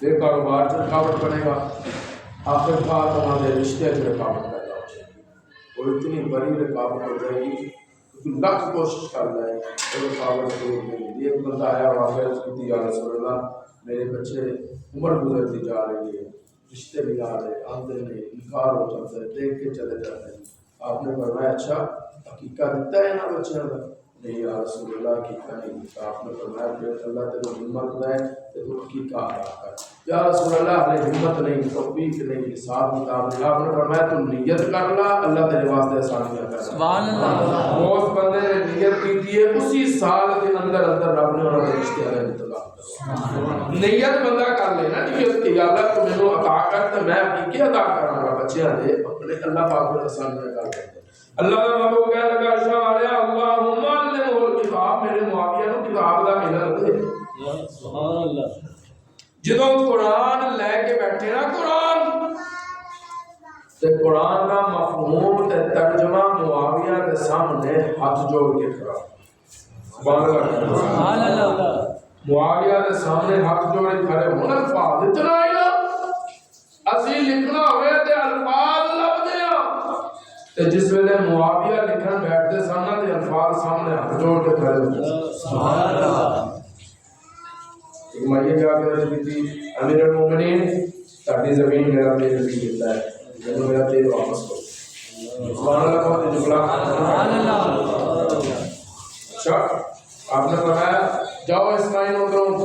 پھر کاروبار سے رکاوٹ بنے گا, آخر کار ہمارے رشتے سے رکاوٹ پیدا ہو جائے گی. اور اتنی بڑی رکاوٹ ہو جائے گی لکھ کوشش کر رہا ہے وہ رکاوٹ دور نہیں. ایک بندہ آیا واقعہ کی یا رسول اللہ میرے بچے عمر گزرتی جا رہی ہے, رشتے بھی آ رہے آتے نہیں, انکار ہو جاتا ہے, دیکھ کے چلے جاتے ہیں. آپ نے فرمایا اچھا حقیقت دیتا ہے نا بچوں کا؟ نہیں یا رسول اللہ حقیقت نہیں دیتا. آپ نے فرمایا پھر اللہ تیرے ہمت دے تو تو حقیقت ادا کر. یا رسول اللہ ہمیں ہمت نہیں, توفیق نہیں, حساب کتاب نہیں. آپ نے فرمایا تو نیت کر لا, اللہ تیرے واسطے آسانیاں کر. سبحان اللہ. اس بندے نے نیت کی تھی اسی سال کے اندر رب نے انہوں نے رشتے والے انتظام کروا. نیت بندہ کر لینا نیت کی اللہ تو مینوں عطا کر تے میں حقیقت ادا کراں گا بچیاں دے اپنے اللہ پاک نے آسانیاں کر دے. اللہ کا محبوب کہنے لگا شاہ علیہ اللہم علمہ الکتاب, میرے معاویہ نو کتاب دا علم دے. سبحان اللہ. جدوں قرآن لے کے بیٹھے نا قرآن تے قرآن کا مفہوم تے ترجمہ معاویہ کے سامنے ہاتھ جوڑ کے کھڑا. سبحان اللہ. سبحان اللہ. معاویہ کے سامنے ہاتھ جوڑ کے کھڑے ہون الفاظ اتنا علم اسی لکھنا ہوئے تے الفاظ لبدے تے جس ویلے معاویہ لکھن بیٹھتے سامنے تے الفاظ سامنے ہاتھ جوڑ کے کھڑے ہوتے. سبحان اللہ. ایک مائیے جا کے رہی تھی امیر المومنین تاکہ زمین میرا تیل بھی دیتا ہے, جنہوں میرا تیل واپس کرو. سبحان اللہ بہت جملہ. سبحان اللہ. اچھا آپ نے فرمایا جاؤ اسماعیل ادھروں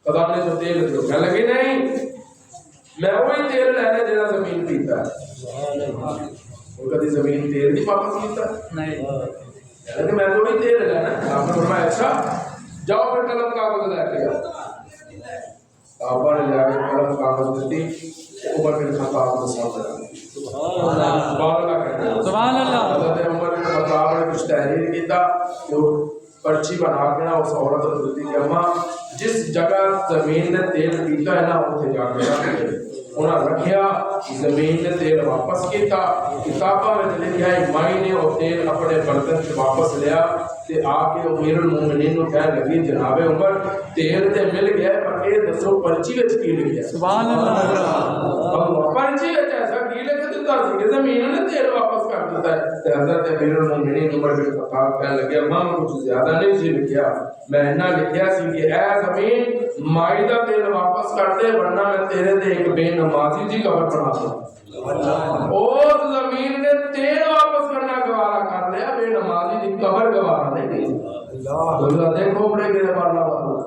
خدا نے تو تیل دو. کہنے لگی نہیں میں وہی تیل لینا جہاں زمین پیتا ہے. وہ کبھی زمین تیل نہیں واپس پیتا نہیں, لیکن میں تو وہی تیل لینا. آپ نے فرمایا اچھا جاؤ پھر قلم کاغذ لے کے آؤ. آپ نے لے کے قلم کاغذ دیتی عمر بن خطاب کے سامنے. سبحان اللہ. سبحان اللہ. حضرت عمر بن خطاب نے کچھ تحریر کیتا جو پرچی بنا کے نا اس عورت کو دیتی کہ اماں جس جگہ زمین نے تیل پیتا ہے نا اتنے جا کے رکھ دے. انہاں رکھیا, زمین نے تیل واپس کیتا. کتاباں میں لکھا ہے مائی نے وہ تیل اپنے برتن سے واپس لیا تے آ کے امیر المومنین کو کہنے لگی جناب عمر تیل تے مل گیا پر اے دسو پرچی وچ کی لکھیا؟ سبحان اللہ. پرچی وچ ایسا کی لکھ دیتا سی کہ زمین نے تیل واپس کر دیتا ہے. تے حضرت امیر المومنین عمر بن خطاب کہنے لگے اماں کچھ زیادہ نہیں سی لکھیا, میں اتنا لکھیا سی کہ اے زمین مائی دا تیل واپس کر دے ورنہ میں تیرے تے ایک بے نمازی دی قبر بنا دوں. اور زمین نے تیل واپس کرنا گوارا کر لیا, بے نمازی دی قبر گوارا نہیں کی. اللہ دیکھو بڑے گرے مارنا والا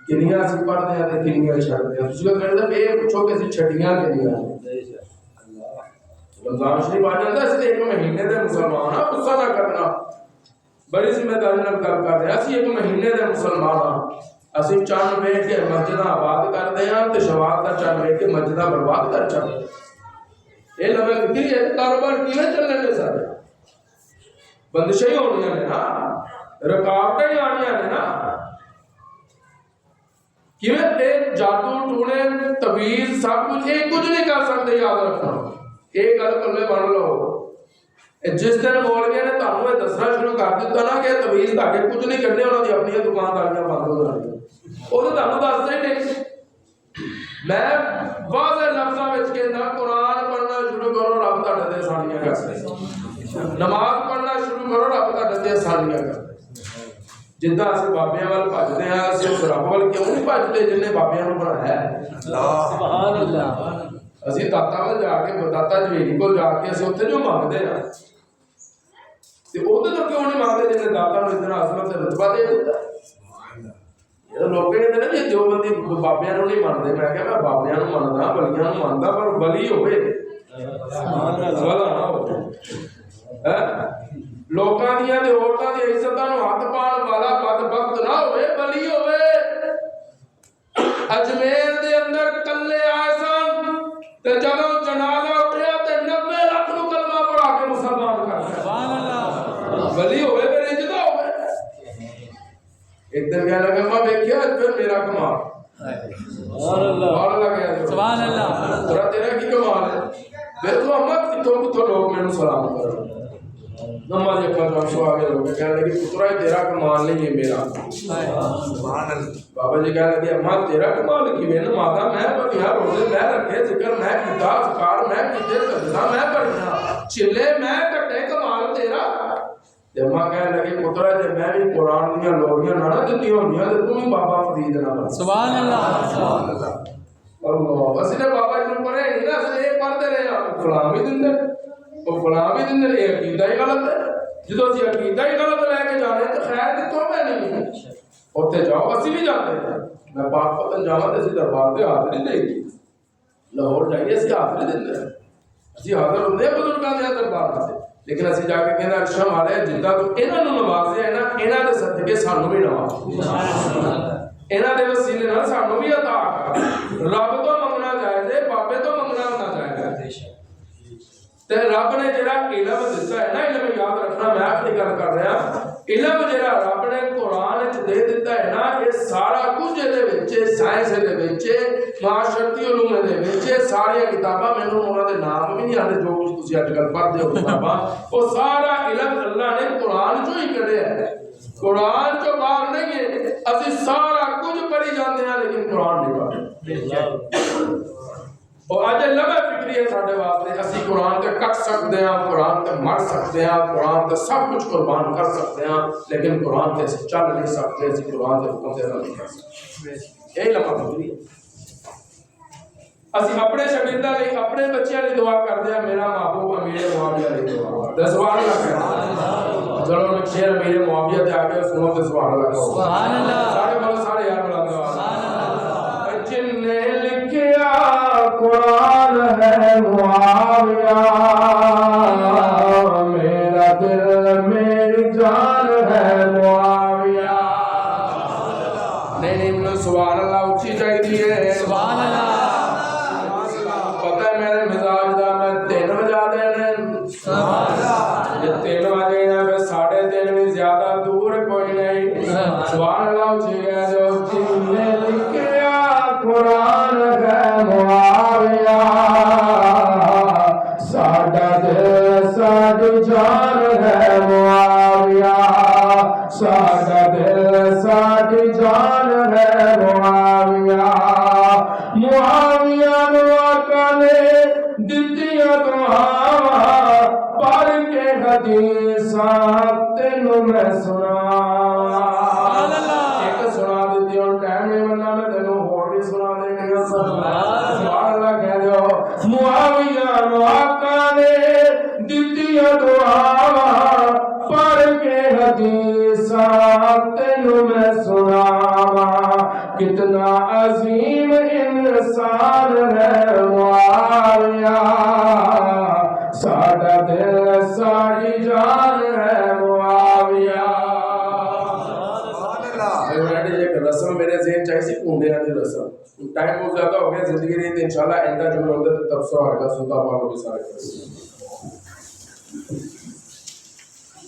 کنیاں سی پڑھ دیا تے کنیاں چھڑ دیا. تسی کہندے اے پوچھو کہ سی چھڑیاں کنیاں رمضان شریف آ جاتا ہے، ایک مہینے دے مسلمان ہاں، غصہ نہ کرنا، بڑی ذمہ داری نال گل کر رہے ہیں، اسی ایک مہینے دے مسلمان ہاں، اسی چند ویکھ کے مسجداں آباد کرتے ہیں تے شوال دا چند ویکھ کے مسجداں برباد کر چھڈتے ہیں۔ یہ لگے کہ یہ کاروبار کیویں چلنے نے سارے بندشیں ہی ہونیاں نے نا، رکاوٹیں ہی آنیاں نے نا، کیویں ایک جادو ٹونے تویز سب کچھ ایک کچھ نہیں کر سکتے، یاد رکھنا ایک گل پلے بن لو، جس دن مولوی نے تانوں یہ دسنا شروع کر دیتا نا کہ تویز تاکہ کچھ نہیں کرنے، انہوں نے اپنی دکانداریاں بند ہو جانیاں، وہ تو تانوں دسدا ہی نہیں۔ میں واضح لفظاں وچ کہنا قرآن پڑھنا شروع کرو، رب تہاڈے تے آسانیاں کر دے، نماز پڑھنا شروع کرو، رب تہاڈے تے آسانیاں کر دے۔ جداں اسی بابیاں ول بھجدے ہاں، اسی اس رب ول کیوں نہیں بھجدے جن نے بابیاں نوں بنایا ہے؟ سبحان اللہ۔ اسی داتا ول جا کے داتا جویری کول جا کے اسی اوتھے جو منگدے ہاں، تے اوہدے تو کیوں نہیں منگدے جن نے داتا نوں اتنا عظمت تے رتبہ دے دتا؟ لوگ کہتے ہیں کہ دیوبندی بابیاں نوں نہیں منتے، میں کہا میں بابیاں نوں مندا، ولیاں نوں مندا، پر ولی ہوئے ولا نہ ہو، لوکاں دیاں تے عورتاں دی عزتاں نوں ہاتھ پاؤن والا بدبخت نہ ہوئے، ولی ہوئے۔ اجمیر دے اندر کلے آئے سن تے جدوں جنازہ اٹھیا تے 90 لاکھ نوں کلمہ پڑھا کے مسلمان کر دیا، سبحان اللہ، ولی ہوئے پھر اجدا ہوئے۔ ایک دن کہنے لگا میں دیکھیا پھر میرا کمال، سبحان اللہ کہہ دو، سبحان اللہ، تیرا کی کمال ہے؟ پھر تو اما کتوں لوگ میرے سلام کر نما جی اپنا جانسو آگے لوگ کہنے لگے پترا تیرا کمال نہیں ہے میرا، بابا جی کہنے لگے اما تیرا کمال کی میں نمازا میں پڑھیا، روزے میں رکھے، ذکر میں کیتا، اذکار میں کیتے، سجدہ میں پڑھیا، چلے میں کٹے، کمال تیرا؟ اما کہنے لگے پترا جے میں بھی قرآن دیاں لوڑیاں نہ دتی ہونیاں تے تم ہی بابا فرید نہ بن، سبحان اللہ، سبحان اللہ، اللہ۔ اسی نے بابا جی نوں پڑھے نہیں نا، اسی یہ پڑھتے رہے ہاں، فلاں بھی دندے، وہ فلاں بھی دندے، یہ عقیدہ ہی غلط ہے، جدو اسی عقیدہ ہی غلط لے کے جانے تو خیر کتوں میں نہیں ہے، اتنے جاؤ، اسی بھی جاتے ہیں، میں پاک پتن جاواں تے اسی دربار تے حاضری دے گی، لاہور جائیے اسی حاضری دیندے ہیں، اسی حاضر ہوندے ہیں بزرگاں دے دربار تے، لیکن اسی جا کے کہنا اچھا مالے جدہ تو انہاں نوں نوازے ہے نا، انہاں دے صدقے سانوں بھی نواز، انہاں دے وسیلے نال سانوں بھی عطا کر، رب تو منگنا جائز ہے، بابے تو منگنا نہ جائز ہے، تے رب نے جڑا علم دتا ہے نا، علم یاد رکھنا، میں اپنی گل کر رہا، علم جڑا رب نے قرآن وچ دے دتا ہے نا، یہ سارا کچھ دے وچ، سائنس دے وچ، معاشرتی علوم دے وچ، ساری کتاباں مینوں انہاں دے نام بھی نہیں آندے جو کچھ تسی اج کل پڑھدے ہو کتاباں، وہ سارا علم اللہ نے قرآن چوں ہی کڈیا ہے، قرآن چوں باہر نہیں ہے، اسی سارا کچھ پڑھی جاندے ہیں لیکن قرآن نہیں پڑھتے۔ اور آج لمحہ فکری ہے ساڈے واسطے، اسی قرآن تے کٹ سکتے ہیں، قرآن تے مر سکتے ہیں، قرآن تے سب کچھ قربان کر سکتے ہیں، لیکن قرآن تے اسی چل نہیں سکتے، اسی قرآن تے حکم سے عمل نہیں کر سکتے، یہی لمحہ فکری ہے۔ اسی اپنے شاگرداں لئی، اپنے بچیاں لئی دعا کرتے ہیں، میرا محبوب امیر معاویہ لئی دعا، سبحان اللہ کہنا، چلو ایک شعر امیر معاویہ تے آ کے سنو تے سبحان اللہ کہو، سبحان اللہ، سارے بولو، سارے یار بلا دو، سبحان اللہ۔ جن نے لکھیا قرآن ہے معاویہ، میرا دل میری جان ہے معاویہ، نہیں سبحان اللہ اچھی چاہیے، سبحان اللہ، پتہ ہے میرے مزاج دا میں 3 بجا دینے، سبحان اللہ، جب 3 بجے نا پھر 3:30 بھی زیادہ دور کوئی نہیں، سبحان اللہ اچھی گیا جو جن نے لکھیا قرآن ہے معاویہ، ساڈا دل ساڈی جان ہے معاویہ، ساڈا دل ساڈی جان ہے معاویہ، معاویہ نوں آقا نے دتیاں دعاواں پڑھ کے حدیثاں تینوں میں سناواں، ایک سنا دیتی ہوں ٹائم نہیں بننا، میں تینوں ہور بھی سنا دیں گا، سبحان اللہ کہہ دو، معاویہ نوں آقا نے دتیاں دعاواں پڑھ کے حدیثاں تینوں میں سناواں، کتنا عظیم انسان ہے معاویہ، ساڈا دل ساری جان ہے معاویہ ایک رسم میرے ذہن چاہیے سی کنڈیاں دی رسم ٹائم بہت زیادہ ہو گیا زندگی نہیں انشاءاللہ آئندہ جو میں ہوتا ہے تب سو آئے گا سلطان پاک بھی سارے کریں